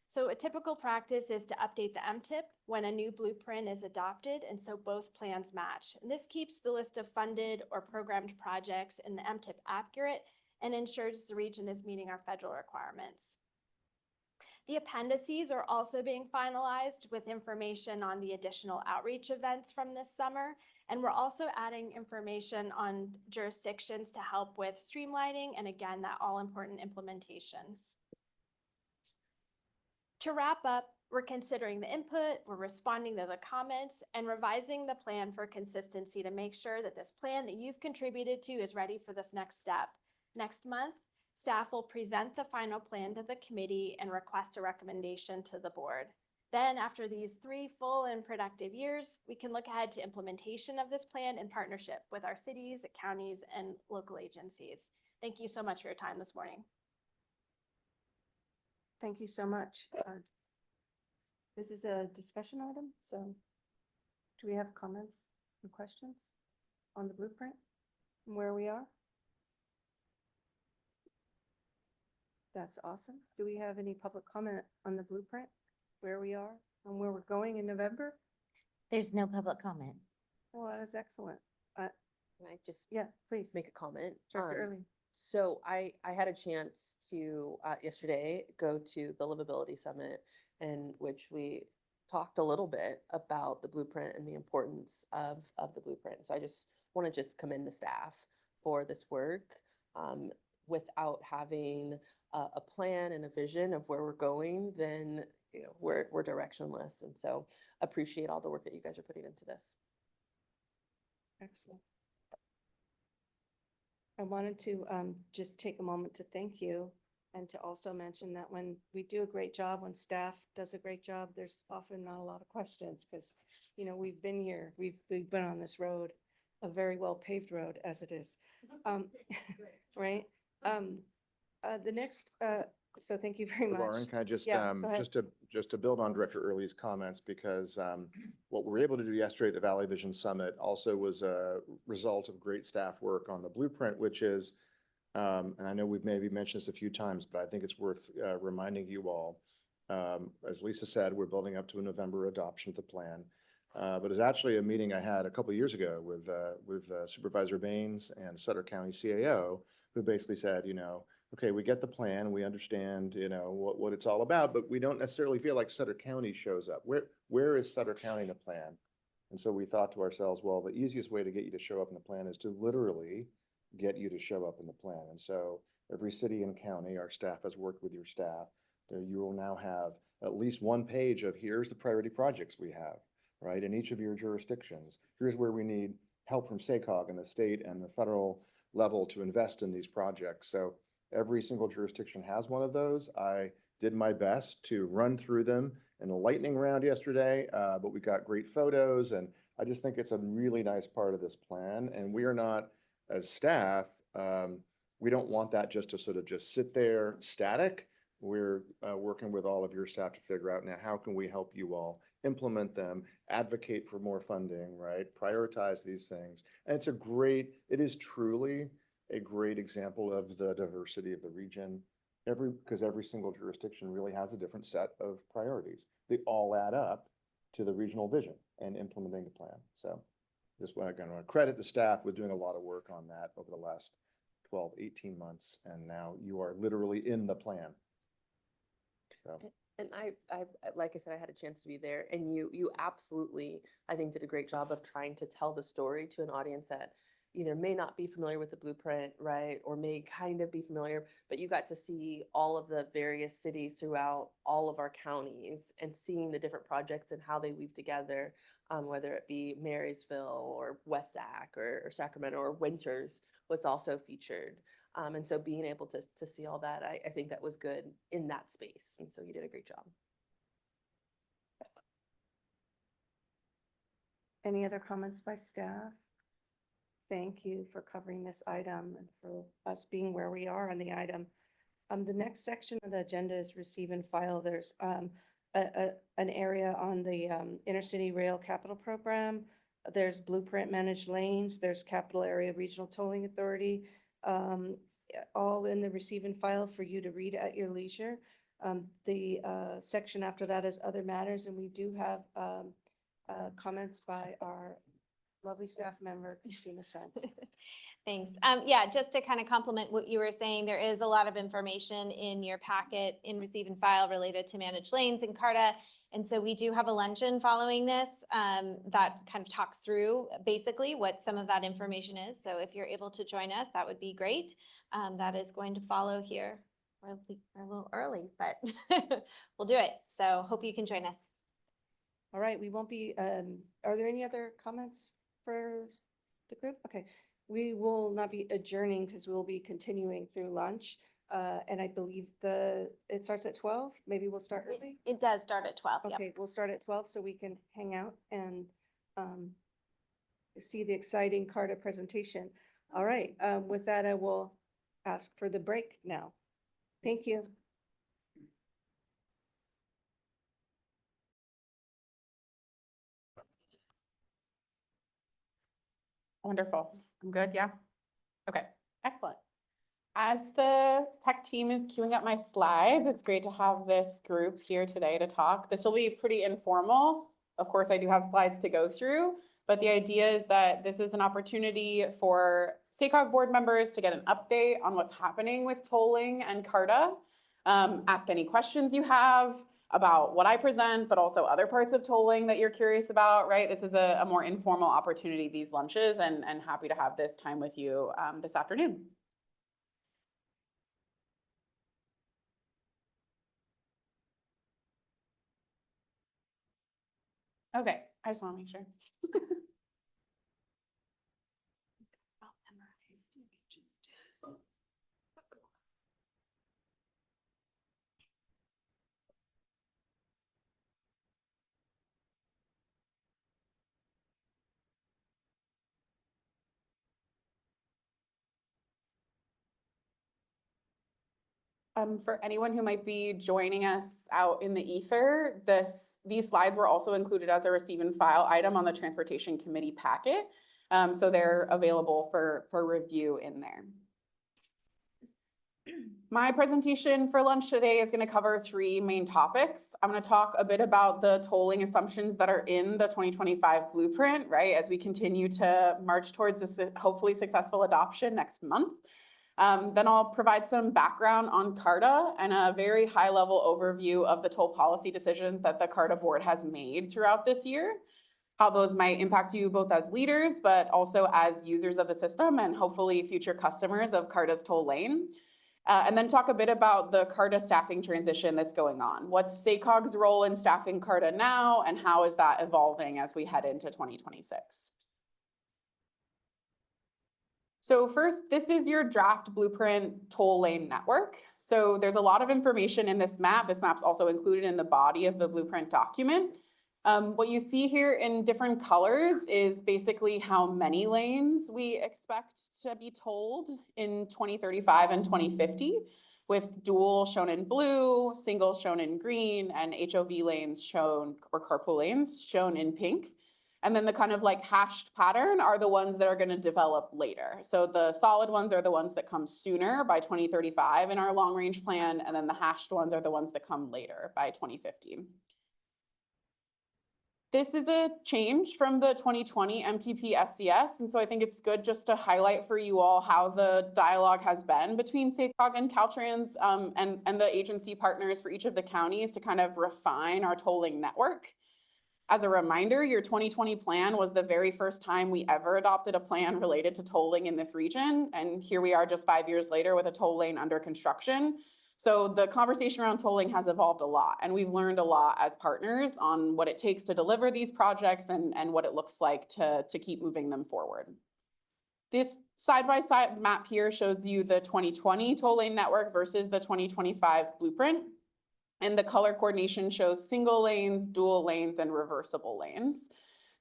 So a typical practice is to update the MTIP when a new blueprint is adopted, and so both plans match. And this keeps the list of funded or programmed projects in the MTIP accurate and ensures the region is meeting our federal requirements. The appendices are also being finalized with information on the additional outreach events from this summer, and we're also adding information on jurisdictions to help with streamlining and, again, that all-important implementation. To wrap up, We're considering the input, we're responding to the comments, and revising the plan for consistency to make sure that this plan that you've contributed to is ready for this next step. Next month, staff will present the final plan to the committee and request a recommendation to the board. Then, after these 3 full and productive years, we can look ahead to implementation of this plan in partnership with our cities, counties, and local agencies. Thank you so much for your time this morning. Thank you so much. This is a discussion item, so do we have comments and questions on the blueprint and where we are? That's awesome. Do we have any public comment on the blueprint, where we are and where we're going in November? There's no public comment. Well, that is excellent. Can I just Yeah, please. make a comment? Director Early. So I had a chance to, yesterday, go to the Livability Summit, in which we talked a little bit about the blueprint and the importance of the blueprint. So I just want to commend the staff for this work. Without having a plan and a vision of where we're going, then we're directionless. And so appreciate all the work that you guys are putting into this. Excellent. I wanted to just take a moment to thank you and to also mention that when we do a great job, when staff does a great job, there's often not a lot of questions because, we've been here, we've been on this road, a very well paved road as it is. Right? The next, so thank you very much. Lauren, can I just, Yeah, go ahead. just to build on Director Early's comments, because what we were able to do yesterday at the Valley Vision Summit also was a result of great staff work on the blueprint, which is, and I know we've maybe mentioned this a few times, but I think it's worth reminding you all. As Lisa said, we're building up to a November adoption of the plan. But it's actually a meeting I had a couple of years ago with Supervisor Baines and Sutter County CAO, who basically said, okay, we get the plan, we understand, what it's all about, but we don't necessarily feel like Sutter County shows up. Where is Sutter County in the plan? And so we thought to ourselves, well, the easiest way to get you to show up in the plan is to literally get you to show up in the plan. And so every city and county, our staff has worked with your staff. You will now have at least one page of here's the priority projects we have, right? In each of your jurisdictions, here's where we need help from SACOG and the state and the federal level to invest in these projects. So every single jurisdiction has one of those. I did my best to run through them in a lightning round yesterday, but we got great photos, and I just think it's a really nice part of this plan. And we are not, as staff, we don't want that just to sort of just sit there static. We're working with all of your staff to figure out now, how can we help you all implement them, advocate for more funding, right? Prioritize these things. And it is truly a great example of the diversity of the region. Because every single jurisdiction really has a different set of priorities. They all add up to the regional vision and implementing the plan. So just want to credit the staff with doing a lot of work on that over the last 12, 18 months. And now you are literally in the plan. So. And I, like I said, I had a chance to be there, and you absolutely, I think, did a great job of trying to tell the story to an audience that either may not be familiar with the blueprint, right, or may kind of be familiar, but you got to see all of the various cities throughout all of our counties and seeing the different projects and how they weave together, whether it be Marysville or West Sac or Sacramento or Winters was also featured. And so being able to see all that, I think that was good in that space. And so you did a great job. Any other comments by staff? Thank you for covering this item and for us being where we are on the item. The next section of the agenda is receive and file. There's an area on the Intercity Rail Capital Program. There's Blueprint Managed Lanes. There's Capital Area Regional Tolling Authority. All in the receive and file for you to read at your leisure. The section after that is other matters, and we do have comments by our lovely staff member, Christina Spence. Thanks. Yeah, just to kind of complement what you were saying, there is a lot of information in your packet in receive and file related to managed lanes and CARTA. And so we do have a luncheon following this that kind of talks through basically what some of that information is. So if you're able to join us, that would be great. That is going to follow here we're a little early, but we'll do it. So hope you can join us. All right, we won't be, are there any other comments for the group? Okay, we will not be adjourning because we'll be continuing through lunch. And I believe it starts at 12. Maybe we'll start early. It does start at 12. Yep. Okay, we'll start at 12 so we can hang out and see the exciting CARTA presentation. All right, with that, I will ask for the break now. Thank you. Wonderful. I'm good, yeah? Okay, excellent. As the tech team is queuing up my slides, it's great to have this group here today to talk. This will be pretty informal. Of course, I do have slides to go through, but the idea is that this is an opportunity for SACOG board members to get an update on what's happening with tolling and CARTA. Ask any questions you have about what I present, but also other parts of tolling that you're curious about, right? This is a more informal opportunity, these lunches, and happy to have this time with you this afternoon. Okay, I just want to make sure. For anyone who might be joining us out in the ether, these slides were also included as a receive and file item on the Transportation Committee packet. So they're available for review in there. My presentation for lunch today is going to cover 3 main topics. I'm going to talk a bit about the tolling assumptions that are in the 2025 blueprint, right, as we continue to march towards this hopefully successful adoption next month. Then I'll provide some background on CARTA and a very high-level overview of the toll policy decisions that the CARTA board has made throughout this year, how those might impact you both as leaders, but also as users of the system and hopefully future customers of CARTA's toll lane. And then talk a bit about the CARTA staffing transition that's going on. What's SACOG's role in staffing CARTA now, and how is that evolving as we head into 2026? So first, this is your draft blueprint toll lane network. So there's a lot of information in this map. This map's also included in the body of the blueprint document. What you see here in different colors is basically how many lanes we expect to be tolled in 2035 and 2050, with dual shown in blue, single shown in green, and HOV lanes shown, or carpool lanes shown in pink. And then the kind of like hashed pattern are the ones that are going to develop later. So the solid ones are the ones that come sooner by 2035 in our long range plan. And then the hashed ones are the ones that come later by 2050. This is a change from the 2020 MTP SCS. And so I think it's good just to highlight for you all how the dialogue has been between SACOG and Caltrans and the agency partners for each of the counties to kind of refine our tolling network. As a reminder, your 2020 plan was the very first time we ever adopted a plan related to tolling in this region. And here we are just 5 years later with a toll lane under construction. So the conversation around tolling has evolved a lot, and we've learned a lot as partners on what it takes to deliver these projects and what it looks like to keep moving them forward. This side-by-side map here shows you the 2020 toll lane network versus the 2025 blueprint. And the color coordination shows single lanes, dual lanes, and reversible lanes.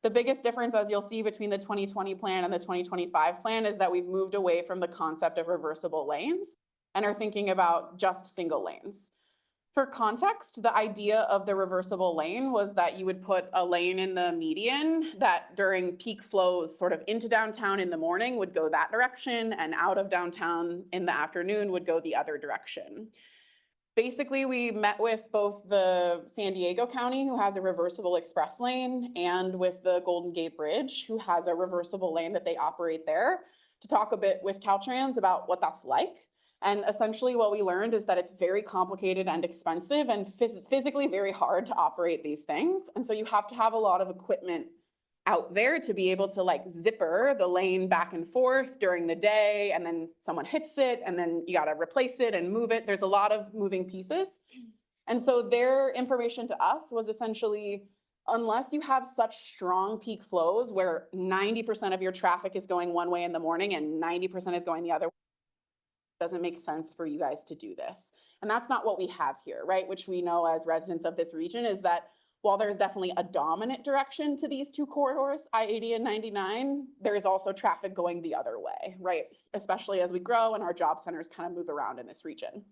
The biggest difference, as you'll see, between the 2020 plan and the 2025 plan is that we've moved away from the concept of reversible lanes and are thinking about just single lanes. For context, the idea of the reversible lane was that you would put a lane in the median that during peak flows sort of into downtown in the morning would go that direction, and out of downtown in the afternoon would go the other direction. Basically, we met with both the San Diego County, who has a reversible express lane, and with the Golden Gate Bridge, who has a reversible lane that they operate there, to talk a bit with Caltrans about what that's like. And essentially what we learned is that it's very complicated and expensive and physically very hard to operate these things. And so you have to have a lot of equipment out there to be able to like zipper the lane back and forth during the day, and then someone hits it and then you gotta replace it and move it. There's a lot of moving pieces. And so their information to us was essentially, unless you have such strong peak flows where 90% of your traffic is going one way in the morning and 90% is going the other way, it doesn't make sense for you guys to do this. And that's not what we have here, right? Which we know as residents of this region is that while there's definitely a dominant direction to these two corridors, I-80 and 99, there is also traffic going the other way, right? Especially as we grow and our job centers kind of move around in this region.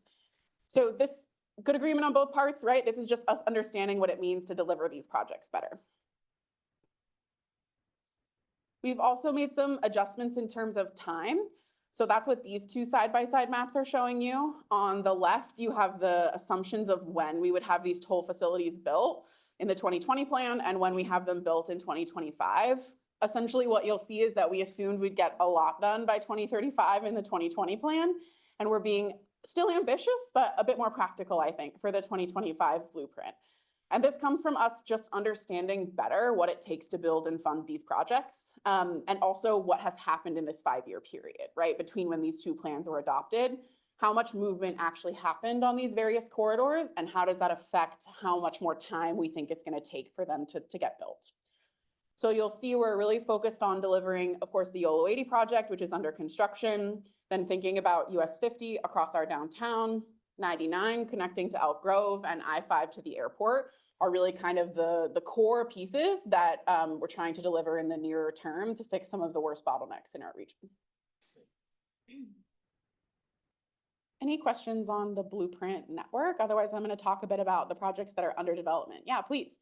So this good agreement on both parts, right? This is just us understanding what it means to deliver these projects better. We've also made some adjustments in terms of time. So that's what these two side-by-side maps are showing you. On the left, you have the assumptions of when we would have these toll facilities built in the 2020 plan and when we have them built in 2025. Essentially, what you'll see is that we assumed we'd get a lot done by 2035 in the 2020 plan, and we're being still ambitious, but a bit more practical, I think, for the 2025 blueprint. And this comes from us just understanding better what it takes to build and fund these projects, and also what has happened in this 5-year period, right? Between when these two plans were adopted, how much movement actually happened on these various corridors, and how does that affect how much more time we think it's gonna take for them to get built. So you'll see we're really focused on delivering, of course, the YOLO 80 project, which is under construction, then thinking about US 50 across our downtown, 99 connecting to Elk Grove, and I-5 to the airport are really kind of the core pieces that we're trying to deliver in the nearer term to fix some of the worst bottlenecks in our region. Any questions on the blueprint network? Otherwise, I'm going to talk a bit about the projects that are under development. Yeah, please.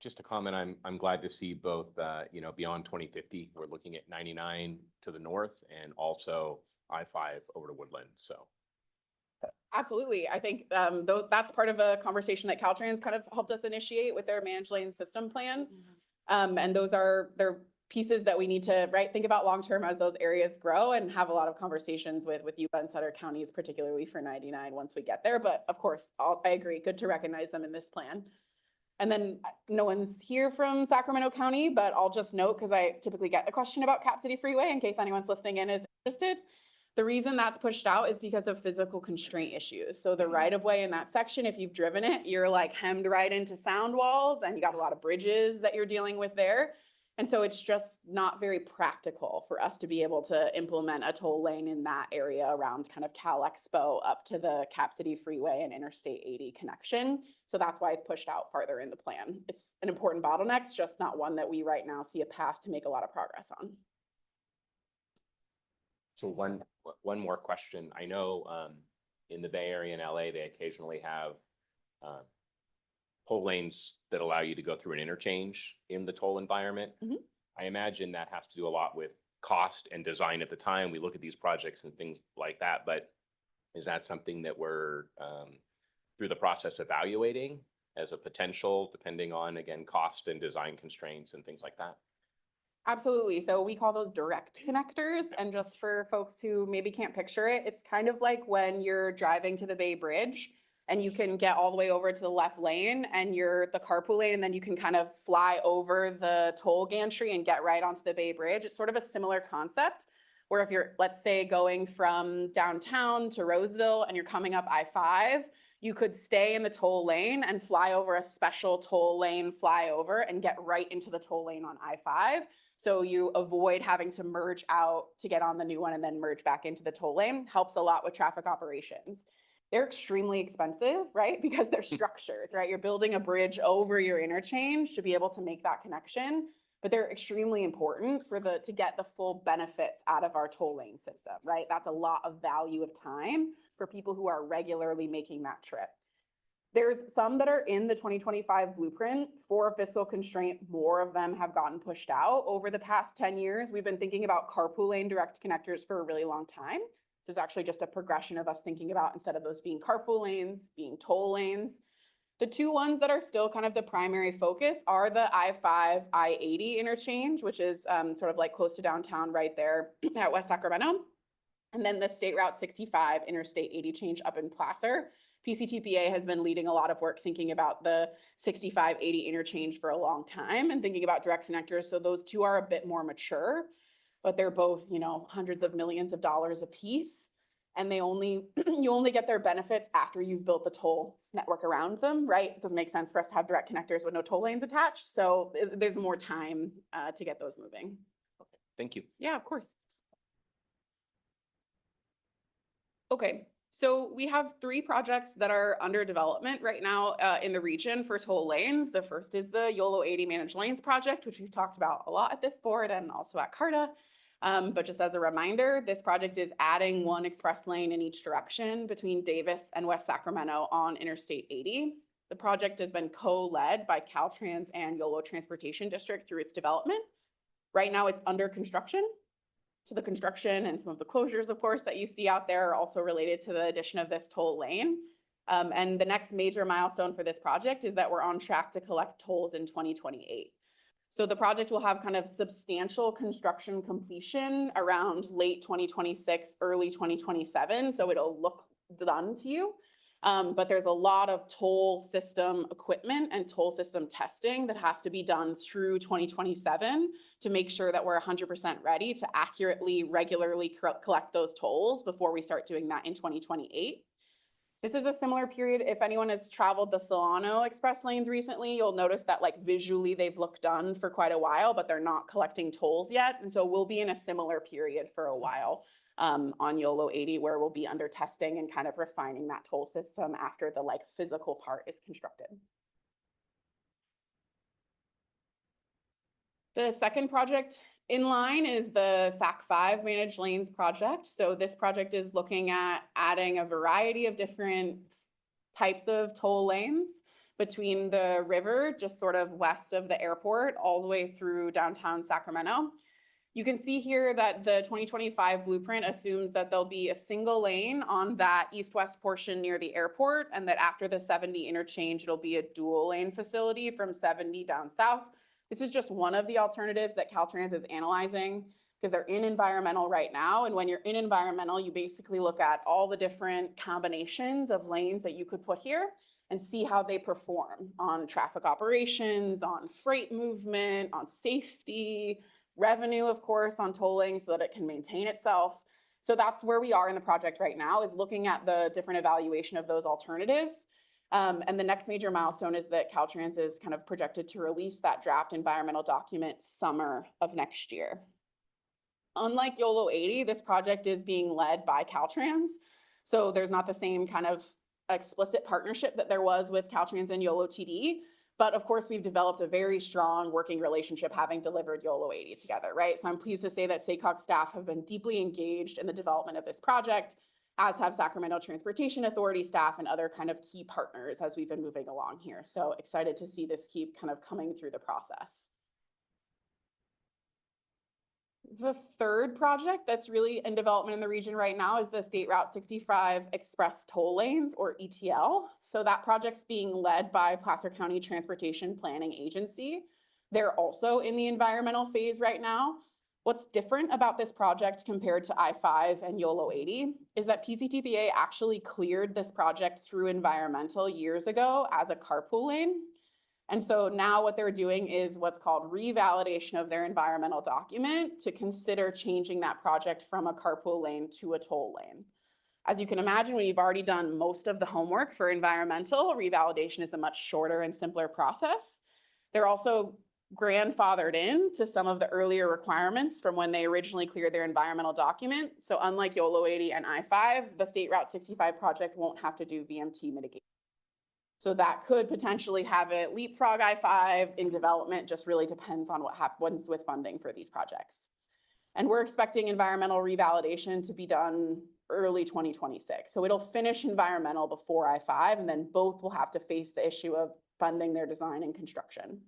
Just a comment, I'm glad to see both, beyond 2050, we're looking at 99 to the north and also I-5 over to Woodland, so. Absolutely. I think that's part of a conversation that Caltrans kind of helped us initiate with their managed lane system plan. And they're pieces that we need to, right, think about long-term as those areas grow and have a lot of conversations with Yuba and Sutter counties, particularly for 99 once we get there. But of course, I agree, good to recognize them in this plan. And then no one's here from Sacramento County, but I'll just note, because I typically get the question about Cap City Freeway in case anyone's listening in is interested. The reason that's pushed out is because of physical constraint issues. So the right of way in that section, if you've driven it, you're like hemmed right into sound walls and you got a lot of bridges that you're dealing with there. And so it's just not very practical for us to be able to implement a toll lane in that area around kind of Cal Expo up to the Cap City Freeway and Interstate 80 connection. So that's why it's pushed out farther in the plan. It's an important bottleneck, it's just not one that we right now see a path to make a lot of progress on. So one more question. I know in the Bay Area and LA, they occasionally have toll lanes that allow you to go through an interchange in the toll environment. I imagine that has to do a lot with cost and design at the time. We look at these projects and things like that, but is that something that we're through the process evaluating as a potential, depending on, again, cost and design constraints and things like that? Absolutely. So we call those direct connectors. And just for folks who maybe can't picture it, it's kind of like when you're driving to the Bay Bridge and you can get all the way over to the left lane and you're the carpool lane, and then you can kind of fly over the toll gantry and get right onto the Bay Bridge. It's sort of a similar concept where if you're, let's say, going from downtown to Roseville and you're coming up I-5, you could stay in the toll lane and fly over a special toll lane flyover and get right into the toll lane on I-5. So you avoid having to merge out to get on the new one and then merge back into the toll lane. Helps a lot with traffic operations. They're extremely expensive, right? Because they're structures, right? You're building a bridge over your interchange to be able to make that connection, but they're extremely important for to get the full benefits out of our toll lane system, right? That's a lot of value of time for people who are regularly making that trip. There's some that are in the 2025 blueprint for fiscal constraint. More of them have gotten pushed out over the past 10 years. We've been thinking about carpool lane direct connectors for a really long time. So it's actually just a progression of us thinking about, instead of those being carpool lanes, being toll lanes. The two ones that are still kind of the primary focus are the I-5, I-80 interchange, which is sort of like close to downtown right there at West Sacramento. And then the State Route 65 Interstate 80 change up in Placer. PCTPA has been leading a lot of work thinking about the 6580 interchange for a long time and thinking about direct connectors. So those two are a bit more mature, but they're both, you know, hundreds of millions of dollars a piece. And they only, you only get their benefits after you've built the toll network around them, right? It doesn't make sense for us to have direct connectors with no toll lanes attached. So there's more time to get those moving. Thank you. Yeah, of course. Okay, so we have 3 projects that are under development right now in the region for toll lanes. The first is the YOLO 80 Managed Lanes project, which we've talked about a lot at this board and also at CARTA. But just as a reminder, this project is adding 1 express lane in each direction between Davis and West Sacramento on Interstate 80. The project has been co-led by Caltrans and YOLO Transportation District through its development. Right now it's under construction. So the construction and some of the closures, of course, that you see out there are also related to the addition of this toll lane. And the next major milestone for this project is that we're on track to collect tolls in 2028. So the project will have kind of substantial construction completion around late 2026, early 2027. So it'll look done to you. But there's a lot of toll system equipment and toll system testing that has to be done through 2027 to make sure that we're 100% ready to accurately, regularly collect those tolls before we start doing that in 2028. This is a similar period. If anyone has traveled the Solano Express lanes recently, you'll notice that like visually they've looked done for quite a while, but they're not collecting tolls yet. And so we'll be in a similar period for a while on YOLO 80, where we'll be under testing and kind of refining that toll system after the like physical part is constructed. The second project in line is the SAC 5 Managed Lanes project. So this project is looking at adding a variety of different types of toll lanes between the river, just sort of west of the airport, all the way through downtown Sacramento. You can see here that the 2025 blueprint assumes that there'll be a single lane on that east-west portion near the airport, and that after the 70 interchange, it'll be a dual lane facility from 70 down south. This is just one of the alternatives that Caltrans is analyzing because they're in environmental right now. And when you're in environmental, you basically look at all the different combinations of lanes that you could put here and see how they perform on traffic operations, on freight movement, on safety, revenue, of course, on tolling so that it can maintain itself. So that's where we are in the project right now, is looking at the different evaluation of those alternatives. And the next major milestone is that Caltrans is kind of projected to release that draft environmental document summer of next year. Unlike YOLO 80, this project is being led by Caltrans. So there's not the same kind of explicit partnership that there was with Caltrans and YOLO TD. But of course, we've developed a very strong working relationship having delivered YOLO 80 together, right? So I'm pleased to say that SACOG staff have been deeply engaged in the development of this project, as have Sacramento Transportation Authority staff and other kind of key partners as we've been moving along here. So excited to see this keep kind of coming through the process. The third project that's really in development in the region right now is the State Route 65 Express Toll Lanes, or ETL. So that project's being led by Placer County Transportation Planning Agency. They're also in the environmental phase right now. What's different about this project compared to I-5 and YOLO 80 is that PCTPA actually cleared this project through environmental years ago as a carpool lane. And so now what they're doing is what's called revalidation of their environmental document to consider changing that project from a carpool lane to a toll lane. As you can imagine, when you've already done most of the homework for environmental, revalidation is a much shorter and simpler process. They're also grandfathered in to some of the earlier requirements from when they originally cleared their environmental document. So unlike YOLO 80 and I-5, the State Route 65 project won't have to do VMT mitigation. So that could potentially have it leapfrog I-5 in development, just really depends on what happens with funding for these projects. And we're expecting environmental revalidation to be done early 2026. So it'll finish environmental before I-5, and then both will have to face the issue of funding their design and construction.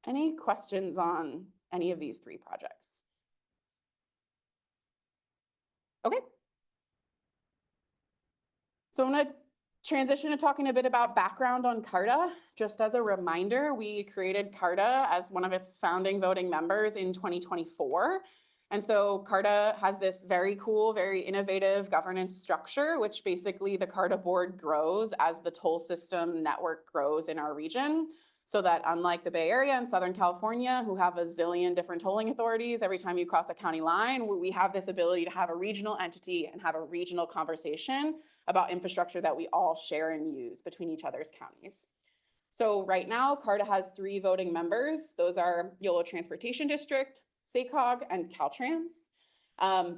Any questions on any of these 3 projects? Okay. So I'm going to transition to talking a bit about background on CARTA. Just as a reminder, we created CARTA as one of its founding voting members in 2024. And so CARTA has this very cool, very innovative governance structure, which basically the CARTA board grows as the toll system network grows in our region. So that unlike the Bay Area and Southern California, who have a zillion different tolling authorities every time you cross a county line, we have this ability to have a regional entity and have a regional conversation about infrastructure that we all share and use between each other's counties. So right now, CARTA has 3 voting members. Those are Yolo Transportation District, SACOG, and Caltrans.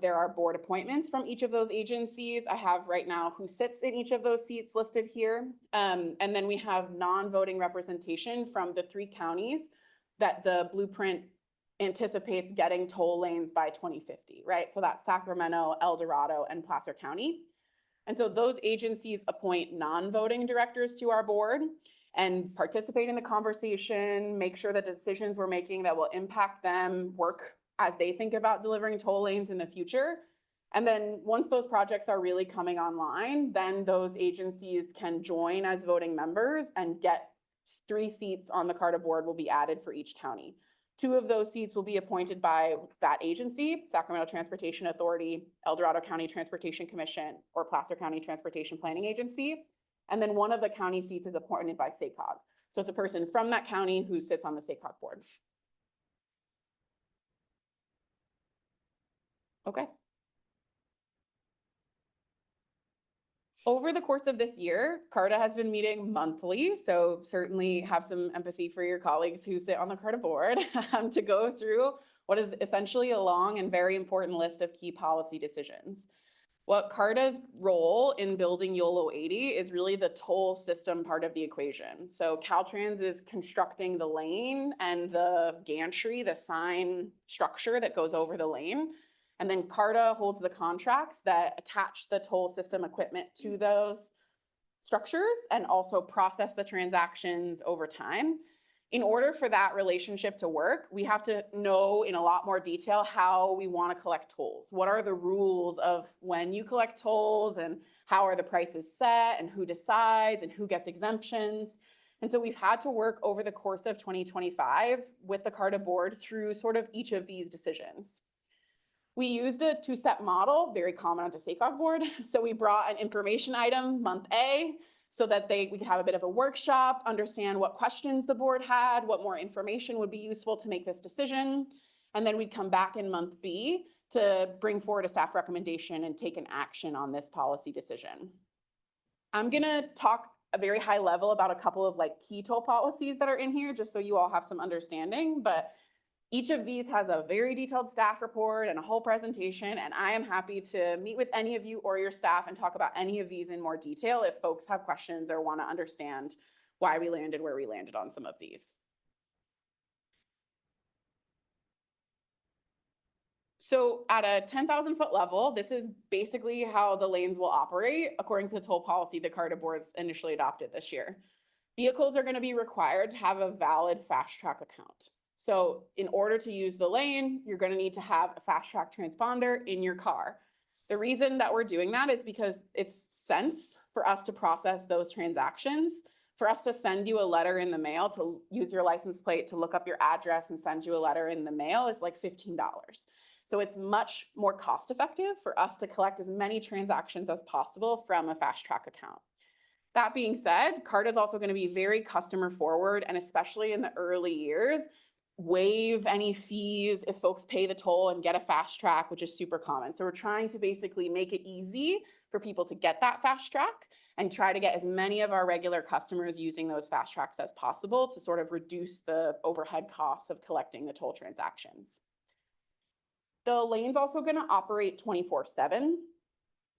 There are board appointments from each of those agencies. I have right now who sits in each of those seats listed here. And then we have non-voting representation from the 3 counties that the blueprint anticipates getting toll lanes by 2050, right? So that's Sacramento, El Dorado, and Placer County. And so those agencies appoint non-voting directors to our board and participate in the conversation, make sure that decisions we're making that will impact them work as they think about delivering toll lanes in the future. And then once those projects are really coming online, then those agencies can join as voting members and get 3 seats on the CARTA board will be added for each county. 2 of those seats will be appointed by that agency, Sacramento Transportation Authority, El Dorado County Transportation Commission, or Placer County Transportation Planning Agency. And then 1 of the county seats is appointed by SACOG. So it's a person from that county who sits on the SACOG board. Okay. Over the course of this year, CARTA has been meeting monthly, so certainly have some empathy for your colleagues who sit on the CARTA board to go through what is essentially a long and very important list of key policy decisions. What CARTA's role in building YOLO 80 is really the toll system part of the equation. So Caltrans is constructing the lane and the gantry, the sign structure that goes over the lane. And then CARTA holds the contracts that attach the toll system equipment to those structures and also process the transactions over time. In order for that relationship to work, we have to know in a lot more detail how we want to collect tolls. What are the rules of when you collect tolls and how are the prices set and who decides and who gets exemptions? And so we've had to work over the course of 2025 with the CARTA board through sort of each of these decisions. We used a 2-step model, very common at the SACOG board. So we brought an information item month A so that we could have a bit of a workshop, understand what questions the board had, what more information would be useful to make this decision. And then we'd come back in month B to bring forward a staff recommendation and take an action on this policy decision. I'm gonna talk a very high level about a couple of key toll policies that are in here, just so you all have some understanding, but each of these has a very detailed staff report and a whole presentation, and I am happy to meet with any of you or your staff and talk about any of these in more detail if folks have questions or want to understand why we landed where we landed on some of these. So at a 10,000 foot level, this is basically how the lanes will operate according to the toll policy the CARTA boards initially adopted this year. Vehicles are going to be required to have a valid Fast Track account. So in order to use the lane, you're going to need to have a Fast Track transponder in your car. The reason that we're doing that is because it's sense for us to process those transactions. For us to send you a letter in the mail to use your license plate to look up your address and send you a letter in the mail is like $15. So it's much more cost effective for us to collect as many transactions as possible from a Fast Track account. That being said, CARTA is also going to be very customer forward, and especially in the early years, waive any fees if folks pay the toll and get a Fast Track, which is super common. So we're trying to basically make it easy for people to get that Fast Track and try to get as many of our regular customers using those Fast Tracks as possible to sort of reduce the overhead costs of collecting the toll transactions. The lane's also going to operate 24/7.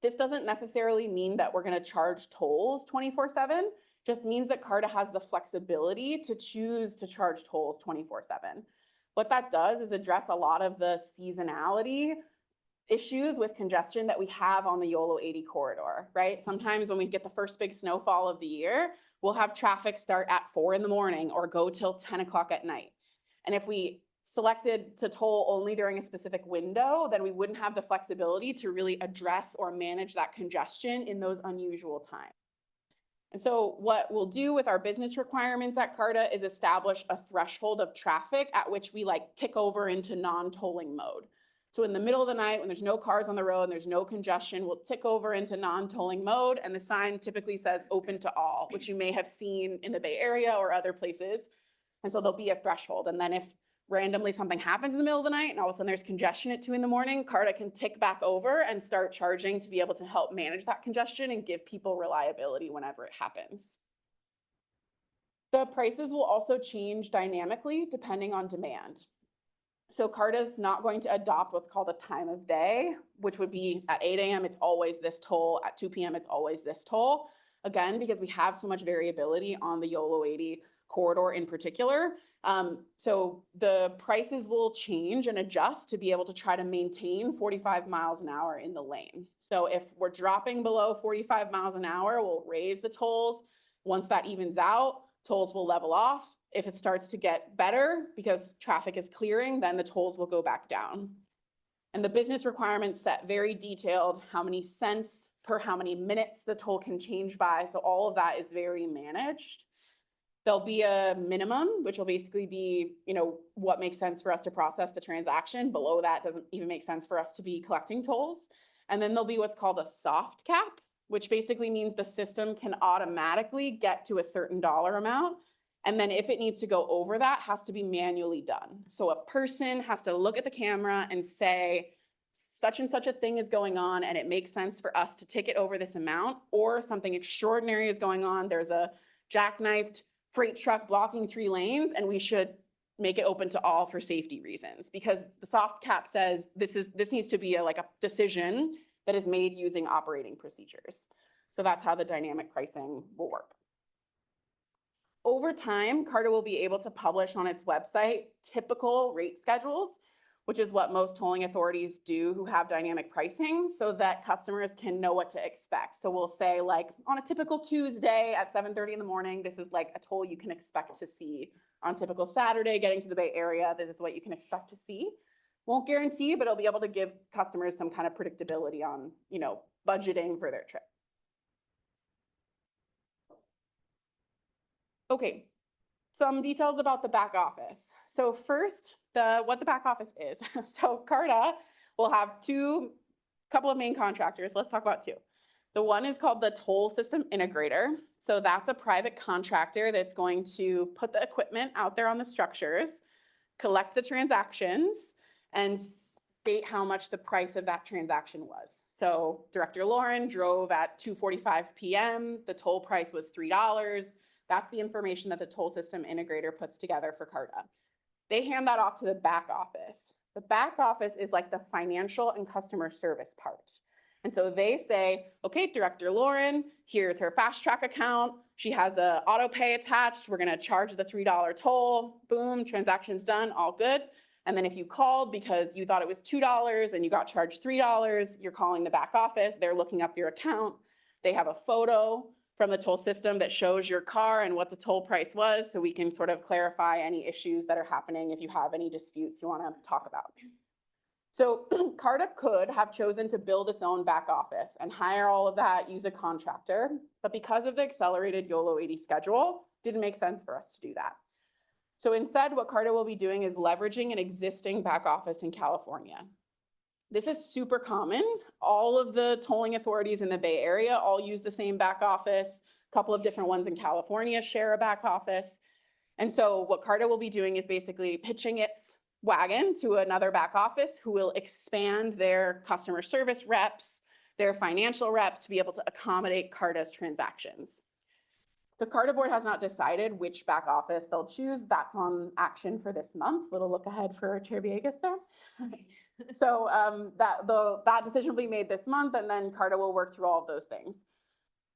This doesn't necessarily mean that we're going to charge tolls 24/7. Just means that CARTA has the flexibility to choose to charge tolls 24/7. What that does is address a lot of the seasonality issues with congestion that we have on the YOLO 80 corridor, right? Sometimes when we get the first big snowfall of the year, we'll have traffic start at 4 in the morning or go till 10 o'clock at night. And if we selected to toll only during a specific window, then we wouldn't have the flexibility to really address or manage that congestion in those unusual times. And so what we'll do with our business requirements at CARTA is establish a threshold of traffic at which we tick over into non-tolling mode. So in the middle of the night, when there's no cars on the road and there's no congestion, we'll tick over into non-tolling mode, and the sign typically says open to all, which you may have seen in the Bay Area or other places. And so there'll be a threshold. And then if randomly something happens in the middle of the night and all of a sudden there's congestion at 2 a.m, CARTA can tick back over and start charging to be able to help manage that congestion and give people reliability whenever it happens. The prices will also change dynamically depending on demand. So CARTA is not going to adopt what's called a time of day, which would be at 8 a.m, it's always this toll, at 2 p.m, it's always this toll. Again, because we have so much variability on the YOLO 80 corridor in particular. So the prices will change and adjust to be able to try to maintain 45 miles an hour in the lane. So if we're dropping below 45 miles an hour, we'll raise the tolls. Once that evens out, tolls will level off. If it starts to get better because traffic is clearing, then the tolls will go back down. And the business requirements set very detailed how many cents per how many minutes the toll can change by. So all of that is very managed. There'll be a minimum, which will basically be, what makes sense for us to process the transaction. Below that doesn't even make sense for us to be collecting tolls. And then there'll be what's called a soft cap, which basically means the system can automatically get to a certain dollar amount. And then if it needs to go over that, has to be manually done. So a person has to look at the camera and say, such and such a thing is going on and it makes sense for us to ticket over this amount, or something extraordinary is going on. There's a jackknifed freight truck blocking 3 lanes and we should make it open to all for safety reasons, because the soft cap says this needs to be a decision that is made using operating procedures. So that's how the dynamic pricing will work. Over time, CARTA will be able to publish on its website typical rate schedules, which is what most tolling authorities do who have dynamic pricing, so that customers can know what to expect. So we'll say, like, on a typical Tuesday at 7:30 in the morning, this is like a toll you can expect to see. On typical Saturday, getting to the Bay Area, this is what you can expect to see. Won't guarantee, but it'll be able to give customers some kind of predictability on, budgeting for their trip. Okay, some details about the back office. So first, what the back office is. So CARTA will have couple of main contractors. Let's talk about 2. The one is called the Toll System Integrator. So that's a private contractor that's going to put the equipment out there on the structures, collect the transactions, and state how much the price of that transaction was. So Director Lauren drove at 2:45 p.m. The toll price was $3. That's the information that the Toll System Integrator puts together for CARTA. They hand that off to the back office. The back office is like the financial and customer service part. And so they say, okay, Director Lauren, here's her Fast Track account. She has a auto pay attached. We're gonna charge the $3 toll. Boom, transaction's done, all good. And then if you called because you thought it was $2 and you got charged $3, you're calling the back office. They're looking up your account. They have a photo from the toll system that shows your car and what the toll price was, so we can sort of clarify any issues that are happening if you have any disputes you want to talk about. So CARTA could have chosen to build its own back office and hire all of that, use a contractor, but because of the accelerated YOLO 80 schedule, didn't make sense for us to do that. So instead, what CARTA will be doing is leveraging an existing back office in California. This is super common. All of the tolling authorities in the Bay Area all use the same back office. A couple of different ones in California share a back office. And so what CARTA will be doing is basically pitching its wagon to another back office who will expand their customer service reps, their financial reps to be able to accommodate CARTA's transactions. The CARTA board has not decided which back office they'll choose. That's on action for this month. Little look ahead for Chair Villegas there. So that decision will be made this month, and then CARTA will work through all of those things.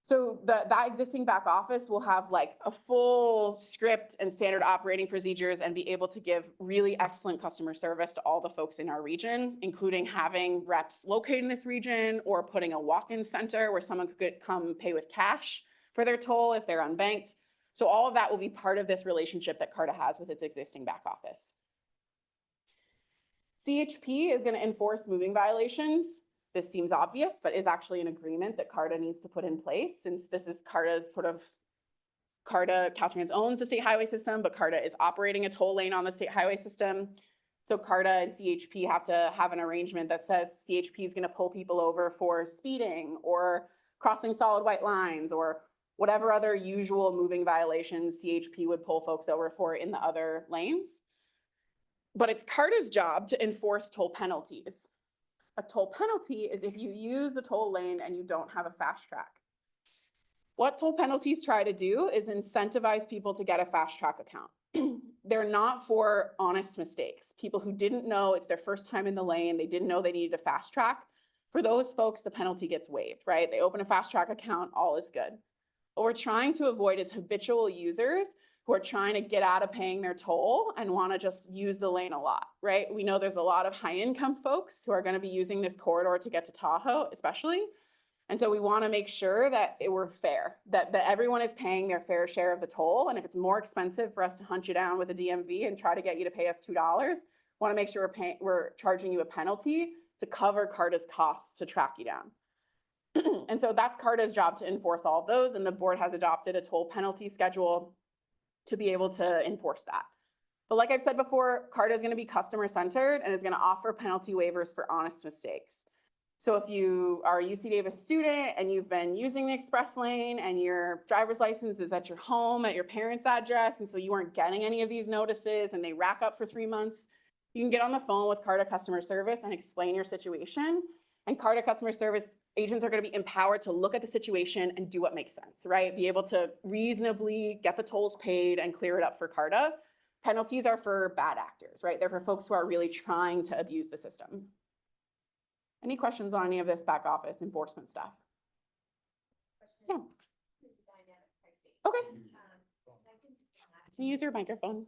So that existing back office will have like a full script and standard operating procedures and be able to give really excellent customer service to all the folks in our region, including having reps located in this region or putting a walk-in center where someone could come pay with cash for their toll if they're unbanked. So all of that will be part of this relationship that CARTA has with its existing back office. CHP is going to enforce moving violations. This seems obvious, but is actually an agreement that CARTA needs to put in place, since this is CARTA's CARTA, Caltrans owns the state highway system, but CARTA is operating a toll lane on the state highway system. So CARTA and CHP have to have an arrangement that says CHP is gonna pull people over for speeding or crossing solid white lines or whatever other usual moving violations CHP would pull folks over for in the other lanes. But it's CARTA's job to enforce toll penalties. A toll penalty is if you use the toll lane and you don't have a fast track. What toll penalties try to do is incentivize people to get a fast track account. They're not for honest mistakes. People who didn't know it's their first time in the lane, they didn't know they needed a fast track. For those folks, the penalty gets waived, right? They open a fast track account, all is good. What we're trying to avoid is habitual users who are trying to get out of paying their toll and want to just use the lane a lot, right? We know there's a lot of high income folks who are going to be using this corridor to get to Tahoe, especially. And so we want to make sure that we're fair, that everyone is paying their fair share of the toll. And if it's more expensive for us to hunt you down with a DMV and try to get you to pay us $2, want to make sure we're charging you a penalty to cover CARTA's costs to track you down. And so that's CARTA's job to enforce all of those. And the board has adopted a toll penalty schedule to be able to enforce that. But like I've said before, CARTA is going to be customer centered and is going to offer penalty waivers for honest mistakes. So if you are a UC Davis student and you've been using the express lane and your driver's license is at your home, at your parents' address, and so you weren't getting any of these notices and they rack up for 3 months, you can get on the phone with CARTA customer service and explain your situation. And CARTA customer service agents are going to be empowered to look at the situation and do what makes sense, right? Be able to reasonably get the tolls paid and clear it up for CARTA. Penalties are for bad actors, right? They're for folks who are really trying to abuse the system. Any questions on any of this back office enforcement stuff? Yeah. Okay. Can you use your microphone?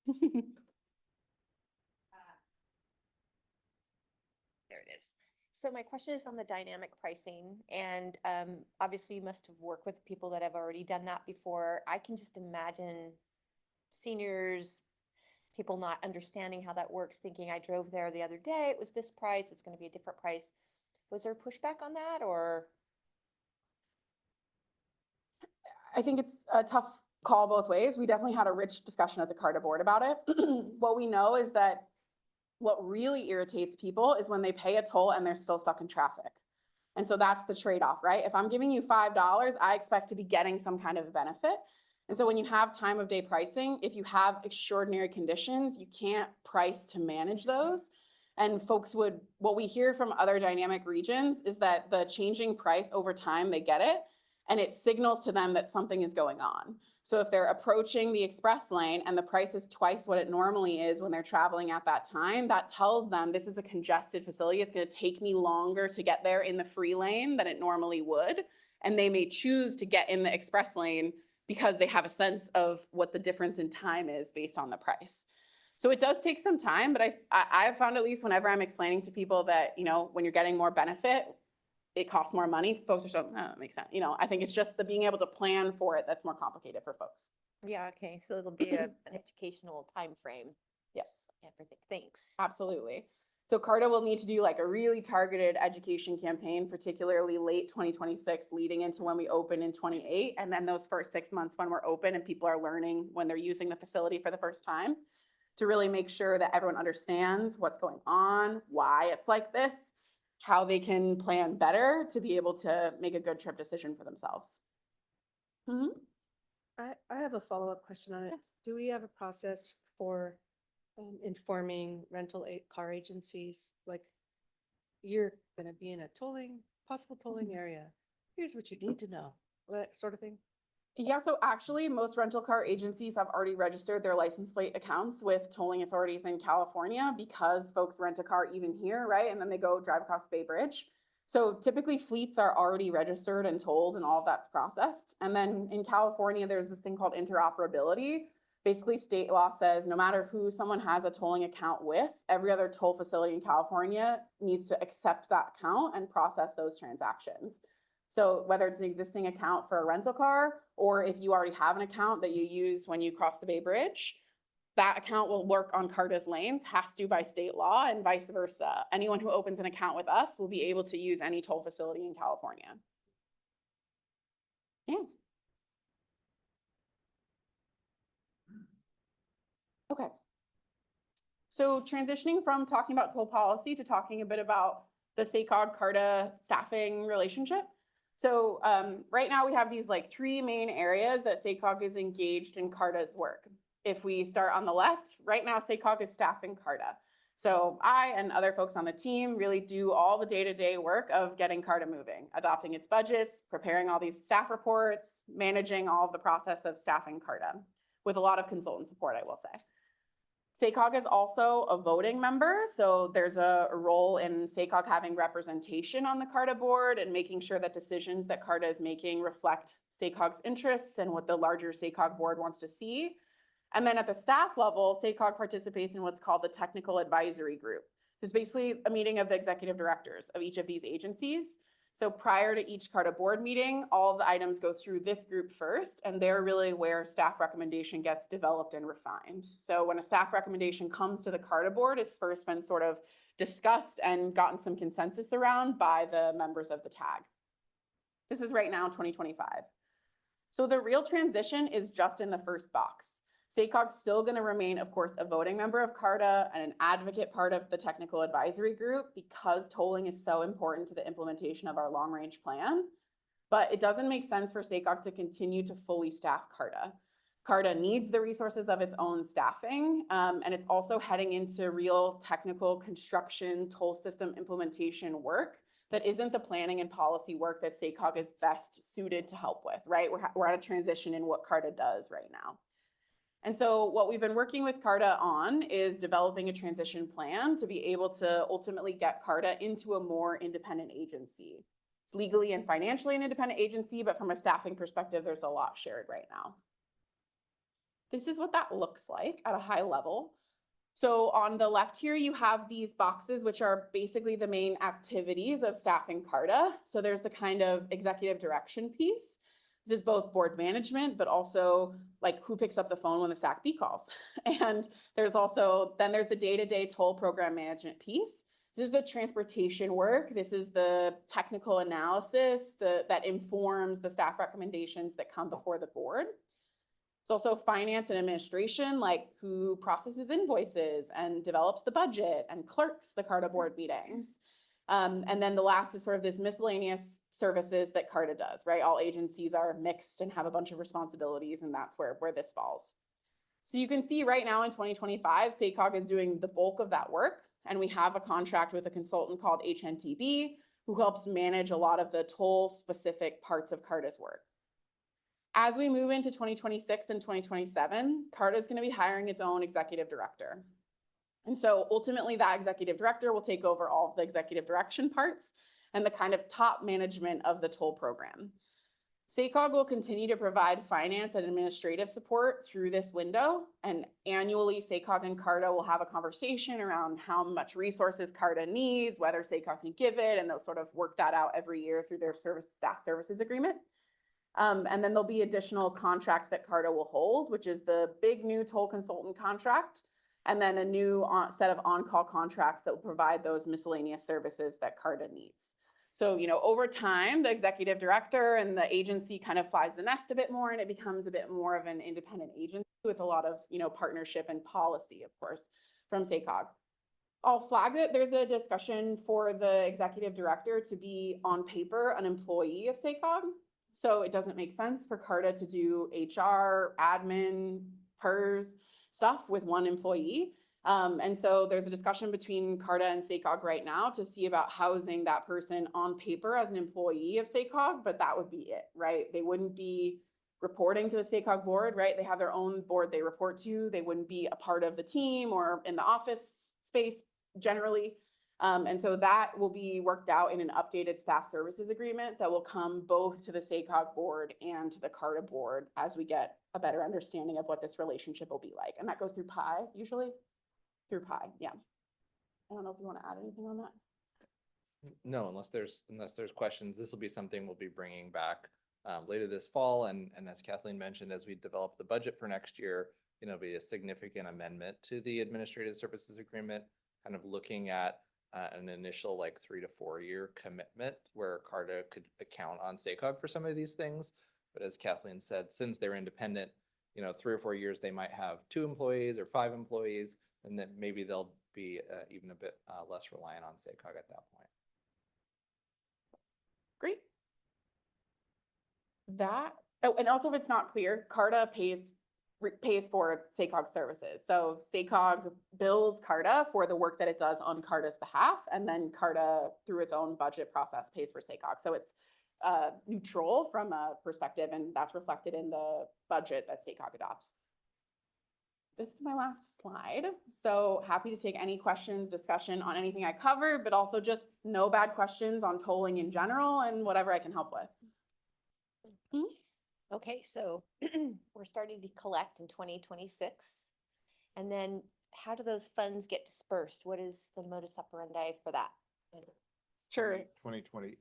There it is. So my question is on the dynamic pricing, and obviously you must have worked with people that have already done that before. I can just imagine seniors, people not understanding how that works, thinking I drove there the other day, it was this price, it's going to be a different price. Was there pushback on that, or? I think it's a tough call both ways. We definitely had a rich discussion at the CARTA board about it. What we know is that what really irritates people is when they pay a toll and they're still stuck in traffic. And so that's the trade-off, right? If I'm giving you $5, I expect to be getting some kind of benefit. And so when you have time of day pricing, if you have extraordinary conditions, you can't price to manage those. And folks what we hear from other dynamic regions is that the changing price over time, they get it, and it signals to them that something is going on. So if they're approaching the express lane and the price is twice what it normally is when they're traveling at that time, that tells them this is a congested facility. It's going to take me longer to get there in the free lane than it normally would. And they may choose to get in the express lane because they have a sense of what the difference in time is based on the price. So it does take some time, but I've found, at least whenever I'm explaining to people that, when you're getting more benefit, it costs more money, folks are so, oh, that makes sense. I think it's just the being able to plan for it that's more complicated for folks. Yeah, okay, so it'll be an educational time frame. Yes. Everything, thanks. Absolutely. So CARTA will need to do like a really targeted education campaign, particularly late 2026, leading into when we open in 28. And then those first 6 months when we're open and people are learning when they're using the facility for the first time, to really make sure that everyone understands what's going on, why it's like this, how they can plan better to be able to make a good trip decision for themselves. I have a follow-up question on it. Do we have a process for informing car agencies? Like, you're going to be in a possible tolling area. Here's what you need to know, that sort of thing? Yeah, so actually most rental car agencies have already registered their license plate accounts with tolling authorities in California because folks rent a car even here, right? And then they go drive across the Bay Bridge. So typically fleets are already registered and tolled and all of that's processed. And then in California, there's this thing called interoperability. Basically state law says no matter who someone has a tolling account with, every other toll facility in California needs to accept that account and process those transactions. So whether it's an existing account for a rental car, or if you already have an account that you use when you cross the Bay Bridge, that account will work on CARTA's lanes, has to by state law, and vice versa. Anyone who opens an account with us will be able to use any toll facility in California. Yeah. Okay. So transitioning from talking about toll policy to talking a bit about the SACOG CARTA staffing relationship. So right now we have these like three main areas that SACOG is engaged in CARTA's work. If we start on the left, right now SACOG is staffing CARTA. So I and other folks on the team really do all the day-to-day work of getting CARTA moving, adopting its budgets, preparing all these staff reports, managing all of the process of staffing CARTA with a lot of consultant support, I will say. SACOG is also a voting member, so there's a role in SACOG having representation on the CARTA board and making sure that decisions that CARTA is making reflect SACOG's interests and what the larger SACOG board wants to see. And then at the staff level, SACOG participates in what's called the Technical Advisory Group. It's basically a meeting of the executive directors of each of these agencies. So prior to each CARTA board meeting, all of the items go through this group first, and they're really where staff recommendation gets developed and refined. So when a staff recommendation comes to the CARTA board, it's first been sort of discussed and gotten some consensus around by the members of the TAG. This is right now 2025. So the real transition is just in the first box. SACOG's still going to remain, of course, a voting member of CARTA and an advocate part of the technical advisory group because tolling is so important to the implementation of our long-range plan. But it doesn't make sense for SACOG to continue to fully staff CARTA. CARTA needs the resources of its own staffing, and it's also heading into real technical construction toll system implementation work that isn't the planning and policy work that SACOG is best suited to help with, right? We're at a transition in what CARTA does right now. And so what we've been working with CARTA on is developing a transition plan to be able to ultimately get CARTA into a more independent agency. It's legally and financially an independent agency, but from a staffing perspective, there's a lot shared right now. This is what that looks like at a high level. So on the left here, you have these boxes, which are basically the main activities of staffing CARTA. So there's the kind of executive direction piece. This is both board management, but also like who picks up the phone when the SACB calls. And there's also, then there's the day-to-day toll program management piece. This is the transportation work. This is the technical analysis that informs the staff recommendations that come before the board. It's also finance and administration, like who processes invoices and develops the budget and clerks the CARTA board meetings. And then the last is sort of this miscellaneous services that CARTA does, right? All agencies are mixed and have a bunch of responsibilities, and that's where this falls. So you can see right now in 2025, SACOG is doing the bulk of that work, and we have a contract with a consultant called HNTB, who helps manage a lot of the toll-specific parts of CARTA's work. As we move into 2026 and 2027, CARTA is going to be hiring its own executive director. And so ultimately that executive director will take over all of the executive direction parts and the kind of top management of the toll program. SACOG will continue to provide finance and administrative support through this window, and annually SACOG and CARTA will have a conversation around how much resources CARTA needs, whether SACOG can give it, and they'll sort of work that out every year through their staff services agreement. And then there'll be additional contracts that CARTA will hold, which is the big new toll consultant contract, and then a new set of on-call contracts that will provide those miscellaneous services that CARTA needs. So, you know, over time, the executive director and the agency kind of flies the nest a bit more, and it becomes a bit more of an independent agency with a lot of, you know, partnership and policy, of course, from SACOG. I'll flag that there's a discussion for the executive director to be on paper an employee of SACOG. So it doesn't make sense for CARTA to do HR, admin, PERS stuff with one employee. And so there's a discussion between CARTA and SACOG right now to see about housing that person on paper as an employee of SACOG, but that would be it, right? They wouldn't be reporting to the SACOG board, right? They have their own board they report to. They wouldn't be a part of the team or in the office space generally. And so that will be worked out in an updated staff services agreement that will come both to the SACOG board and to the CARTA board as we get a better understanding of what this relationship will be like. And that goes through PI usually? Through PI, yeah. I don't know if you want to add anything on that. No, unless there's questions, this will be something we'll be bringing back later this fall. And as Kathleen mentioned, as we develop the budget for next year, you know, it'll be a significant amendment to the administrative services agreement, kind of looking at an initial like 3 to 4 year commitment where CARTA could account on SACOG for some of these things. But as Kathleen said, since they're independent, you know, 3 or 4 years, they might have 2 employees or 5 employees, and then maybe they'll be even a bit less reliant on SACOG at that point. Great. That, oh, and also if it's not clear, CARTA pays for SACOG services. So SACOG bills CARTA for the work that it does on CARTA's behalf, and then CARTA, through its own budget process, pays for SACOG. So it's neutral from a perspective, and that's reflected in the budget that SACOG adopts. This is my last slide. So happy to take any questions, discussion on anything I covered, but also just no bad questions on tolling in general and whatever I can help with. Okay, so we're starting to collect in 2026. And then how do those funds get dispersed? What is the modus operandi for that? Sure. 2028.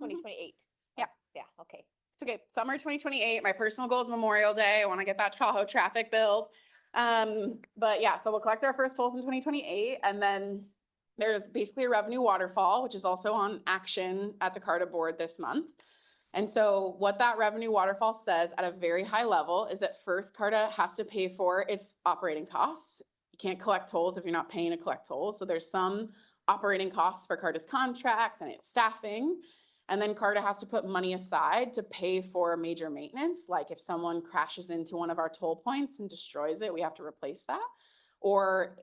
2028? Yeah. Yeah, okay. It's okay. Summer 2028. My personal goal is Memorial Day. I want to get that Tahoe traffic build. But yeah, so we'll collect our first tolls in 2028, and then there's basically a revenue waterfall, which is also on action at the CARTA board this month. And so what that revenue waterfall says at a very high level is that first CARTA has to pay for its operating costs. You can't collect tolls if you're not paying to collect tolls. So there's some operating costs for CARTA's contracts and its staffing. And then CARTA has to put money aside to pay for major maintenance. Like if someone crashes into one of our toll points and destroys it, we have to replace that. Or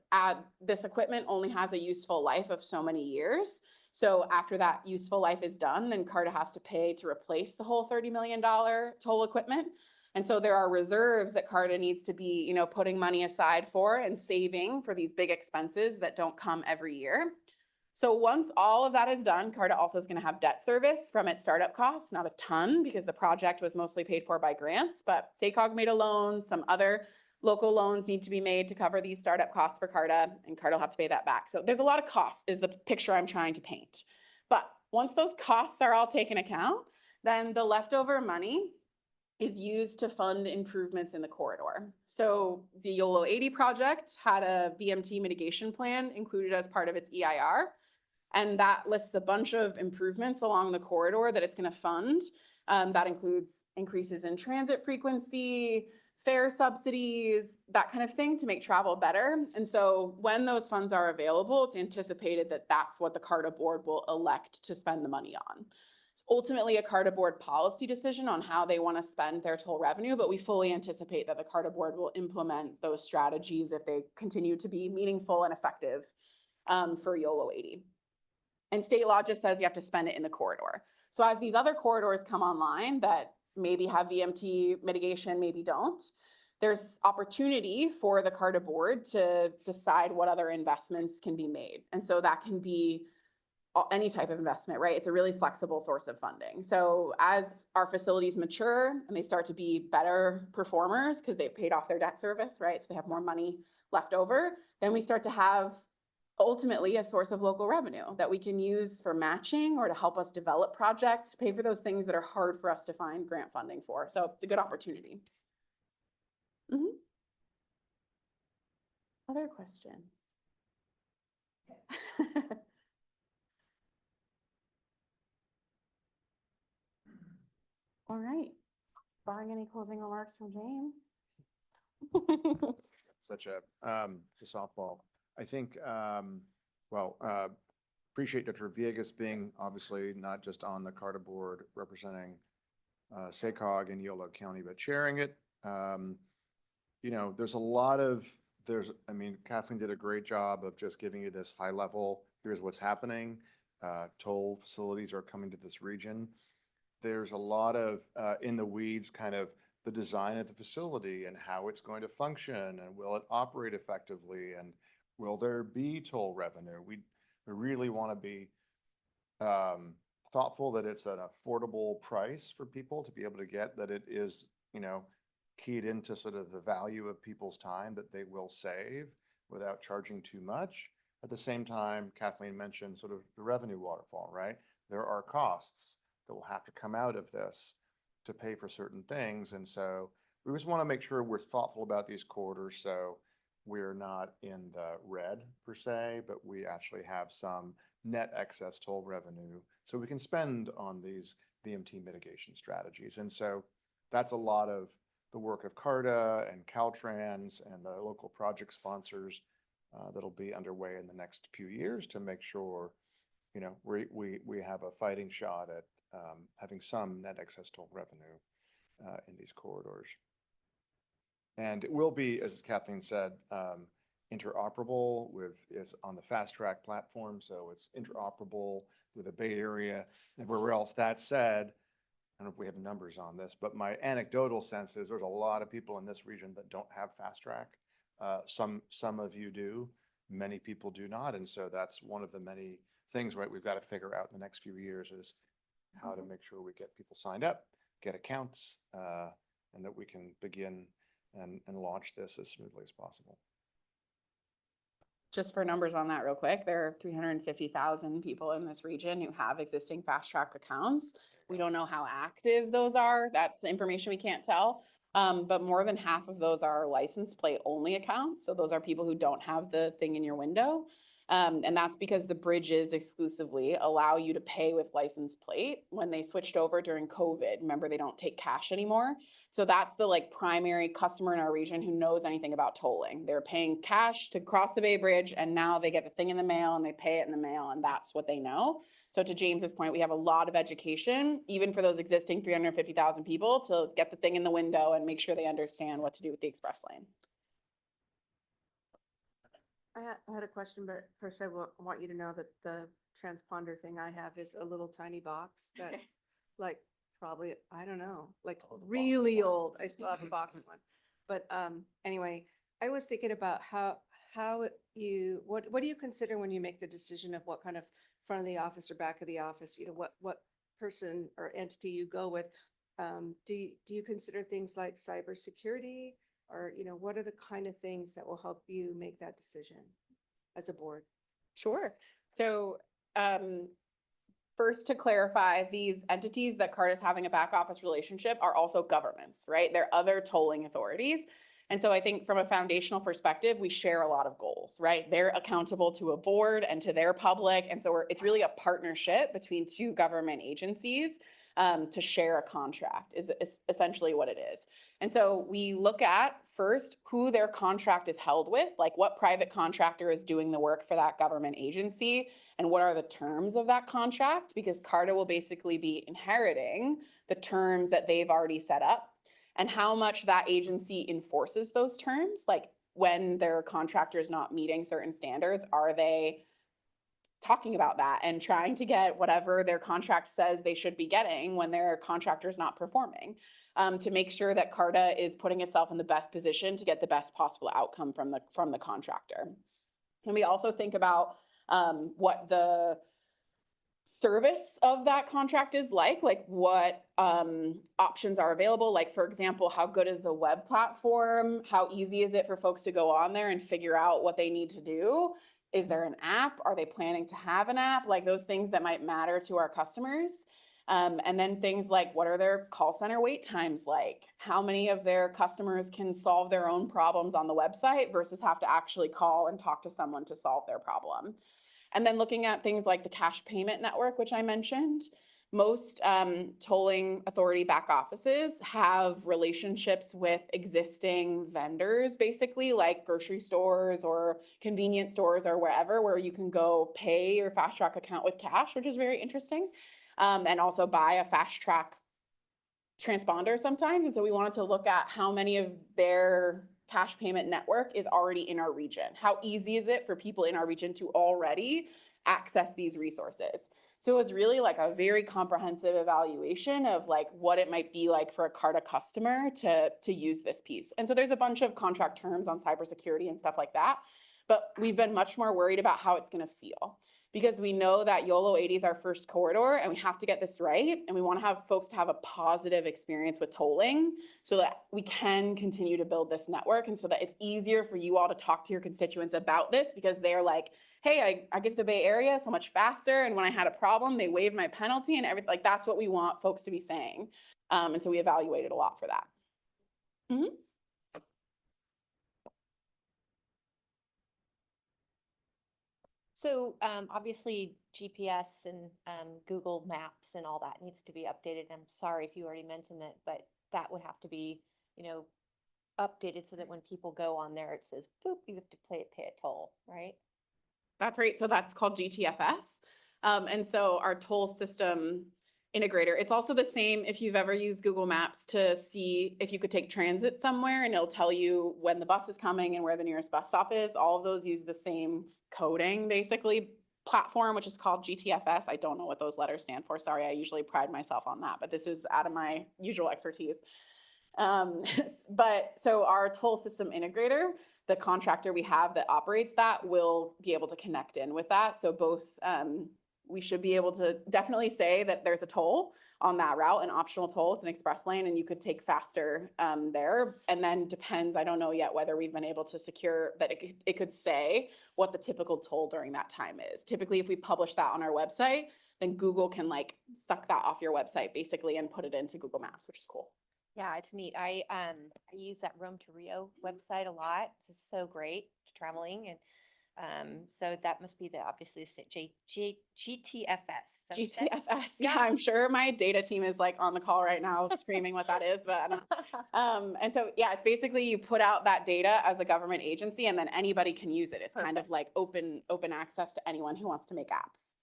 this equipment only has a useful life of so many years. So after that useful life is done, then CARTA has to pay to replace the whole $30 million toll equipment. And so there are reserves that CARTA needs to be, you know, putting money aside for and saving for these big expenses that don't come every year. So once all of that is done, CARTA also is going to have debt service from its startup costs, not a ton because the project was mostly paid for by grants, but SACOG made a loan, some other local loans need to be made to cover these startup costs for CARTA, and CARTA will have to pay that back. So there's a lot of costs is the picture I'm trying to paint. But once those costs are all taken account, then the leftover money is used to fund improvements in the corridor. So the YOLO 80 project had a VMT mitigation plan included as part of its EIR. And that lists a bunch of improvements along the corridor that it's going to fund. That includes increases in transit frequency, fare subsidies, that kind of thing to make travel better. And so when those funds are available, it's anticipated that that's what the CARTA board will elect to spend the money on. It's ultimately a CARTA board policy decision on how they want to spend their toll revenue, but we fully anticipate that the CARTA board will implement those strategies if they continue to be meaningful and effective for YOLO 80. And state law just says you have to spend it in the corridor. So as these other corridors come online that maybe have VMT mitigation, maybe don't, there's opportunity for the CARTA board to decide what other investments can be made. And so that can be any type of investment, right? It's a really flexible source of funding. So as our facilities mature and they start to be better performers because they've paid off their debt service, right? So they have more money left over, then we start to have ultimately a source of local revenue that we can use for matching or to help us develop projects, pay for those things that are hard for us to find grant funding for. So it's a good opportunity. Other questions? All right, barring any closing remarks from James. Such a, it's a softball. I think, appreciate Dr. Villegas being obviously not just on the CARTA board representing SACOG and Yolo County, but chairing it. You know, there's a lot of, I mean, Kathleen did a great job of just giving you this high level, here's what's happening. Toll facilities are coming to this region. There's a lot of in the weeds kind of the design of the facility and how it's going to function and will it operate effectively and will there be toll revenue? We really want to be thoughtful that it's an affordable price for people to be able to get, that it is, you know, keyed into sort of the value of people's time that they will save without charging too much. At the same time, Kathleen mentioned sort of the revenue waterfall, right? There are costs that will have to come out of this to pay for certain things. And so we just want to make sure we're thoughtful about these corridors. So we're not in the red per se, but we actually have some net excess toll revenue so we can spend on these VMT mitigation strategies. And so that's a lot of the work of CARTA and Caltrans and the local project sponsors that'll be underway in the next few years to make sure, you know, we have a fighting shot at having some net excess toll revenue in these corridors. And it will be, as Kathleen said, interoperable with, is on the Fast Track platform. So it's interoperable with the Bay Area and everywhere else. That said, I don't know if we have numbers on this, but my anecdotal sense is there's a lot of people in this region that don't have Fast Track. Some of you do, many people do not. And so that's one of the many things, right, we've got to figure out in the next few years is how to make sure we get people signed up, get accounts, and that we can begin and launch this as smoothly as possible. Just for numbers on that real quick, there are 350,000 people in this region who have existing Fast Track accounts. We don't know how active those are. That's information we can't tell. But more than half of those are license plate only accounts. So those are people who don't have the thing in your window. And that's because the bridges exclusively allow you to pay with license plate. When they switched over during COVID, remember, they don't take cash anymore. So that's the like primary customer in our region who knows anything about tolling. They're paying cash to cross the Bay Bridge, and now they get the thing in the mail and they pay it in the mail, and that's what they know. So to James's point, we have a lot of education, even for those existing 350,000 people, to get the thing in the window and make sure they understand what to do with the express lane. I had a question, but first I want you to know that the transponder thing I have is a little tiny box that's like probably, I don't know, like really old. I still have a box one. But anyway, I was thinking about how you, what do you consider when you make the decision of what kind of front of the office or back of the office, you know, what person or entity you go with? Do you consider things like cybersecurity? Or, you know, what are the kind of things that will help you make that decision as a board? Sure. So first, to clarify, these entities that CARTA is having a back office relationship are also governments, right? They're other tolling authorities. And so I think from a foundational perspective, we share a lot of goals, right? They're accountable to a board and to their public. And so it's really a partnership between two government agencies to share a contract is essentially what it is. And so we look at first who their contract is held with, like what private contractor is doing the work for that government agency, and what are the terms of that contract, because CARTA will basically be inheriting the terms that they've already set up, and how much that agency enforces those terms. Like when their contractor is not meeting certain standards, are they talking about that and trying to get whatever their contract says they should be getting when their contractor is not performing, to make sure that CARTA is putting itself in the best position to get the best possible outcome from the contractor. And we also think about what the service of that contract is like what options are available. Like, for example, how good is the web platform? How easy is it for folks to go on there and figure out what they need to do? Is there an app? Are they planning to have an app? Like those things that might matter to our customers. And then things like, what are their call center wait times like? How many of their customers can solve their own problems on the website versus have to actually call and talk to someone to solve their problem? And then looking at things like the cash payment network, which I mentioned. Most tolling authority back offices have relationships with existing vendors, basically like grocery stores or convenience stores or wherever, where you can go pay your Fast Track account with cash, which is very interesting, and also buy a Fast Track transponder sometimes. And so we wanted to look at how many of their cash payment network is already in our region. How easy is it for people in our region to already access these resources? So it's really like a very comprehensive evaluation of like what it might be like for a CARTA customer to use this piece. And so there's a bunch of contract terms on cybersecurity and stuff like that, but we've been much more worried about how it's going to feel, because we know that YOLO 80 is our first corridor and we have to get this right. And we want to have folks to have a positive experience with tolling so that we can continue to build this network, and so that it's easier for you all to talk to your constituents about this, because they're like, hey, I get to the Bay Area so much faster. And when I had a problem, they waived my penalty and everything. Like that's what we want folks to be saying. And so we evaluated a lot for that. Mm-hmm. So obviously GPS and Google Maps and all that needs to be updated. I'm sorry if you already mentioned it, but that would have to be, you know, updated so that when people go on there, it says, boop, you have to pay a toll, right? That's right. So that's called GTFS. And so our toll system integrator, it's also the same if you've ever used Google Maps to see if you could take transit somewhere, and it'll tell you when the bus is coming and where the nearest bus stop is. All of those use the same coding, basically, platform, which is called GTFS. I don't know what those letters stand for. Sorry, I usually pride myself on that, but this is out of my usual expertise. But so our toll system integrator, the contractor we have that operates that, will be able to connect in with that. So both, we should be able to definitely say that there's a toll on that route, an optional toll. It's an express lane, and you could take faster there. And then depends, I don't know yet whether we've been able to secure that it could say what the typical toll during that time is. Typically, if we publish that on our website, then Google can like suck that off your website basically and put it into Google Maps, which is cool. Yeah, it's neat. I use that Rome to Rio website a lot. It's just so great traveling, and so that must be obviously GTFS. Is that what you said? GTFS. Yeah, I'm sure my data team is like on the call right now screaming what that is, but I don't know. And so, yeah, it's basically you put out that data as a government agency, and then anybody can use it. It's kind of like open access to anyone who wants to make apps.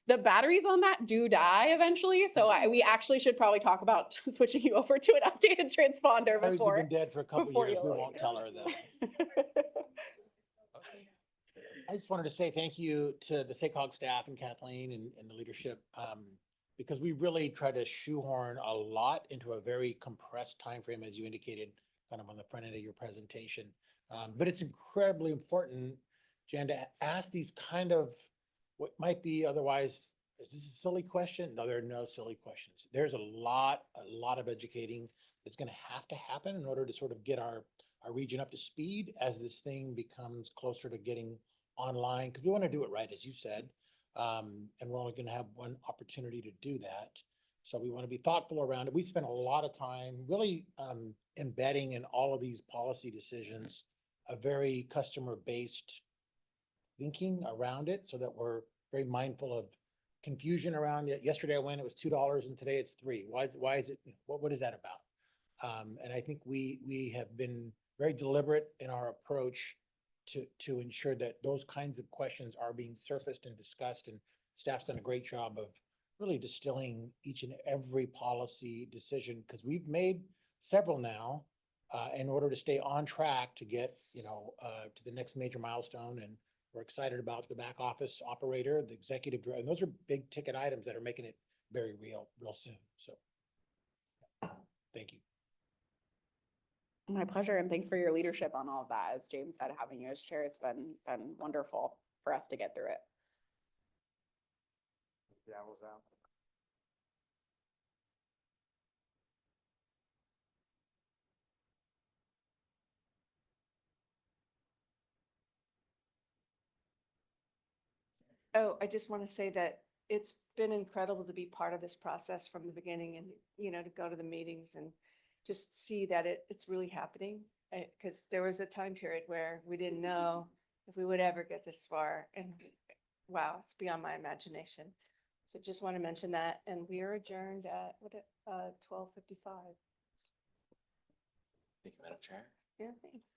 The batteries on that do die eventually, so we actually should probably talk about switching you over to an updated transponder Batteries have before. been dead for a couple before years. you We leave. won't tell her that. I just wanted to say thank you to the SACOG staff and Kathleen and the leadership, because we really try to shoehorn a lot into a very compressed timeframe, as you indicated, kind of on the front end of your presentation. But it's incredibly important, Jan, to ask these kind of what might be otherwise, is this a silly question? No, there are no silly questions. There's a lot of educating that's going to have to happen in order to sort of get our region up to speed as this thing becomes closer to getting online, because we want to do it right, as you said. And we're only going to have one opportunity to do that. So we want to be thoughtful around it. We spent a lot of time really embedding in all of these policy decisions a very customer-based thinking around it, so that we're very mindful of confusion around it. Yesterday I went, it was $2 and today it's $3. Why is it, what is that about? And I think we have been very deliberate in our approach to ensure that those kinds of questions are being surfaced and discussed, and staff's done a great job of really distilling each and every policy decision, because we've made several now in order to stay on track to get, to the next major milestone. And we're excited about the back office operator, the executive director, and those are big ticket items that are making it very real soon. So thank you. My pleasure, and thanks for your leadership on all of that. As James said, having you as chair has been wonderful for us to get through it. The owl's out. Oh, I just want to say that it's been incredible to be part of this process from the beginning, and, to go to the meetings and just see that it's really happening. Because there was a time period where we didn't know if we would ever get this far, and wow, it's beyond my imagination. So just want to mention that, and we are adjourned at 12:55. Thank you, Madam Chair. Yeah, thanks.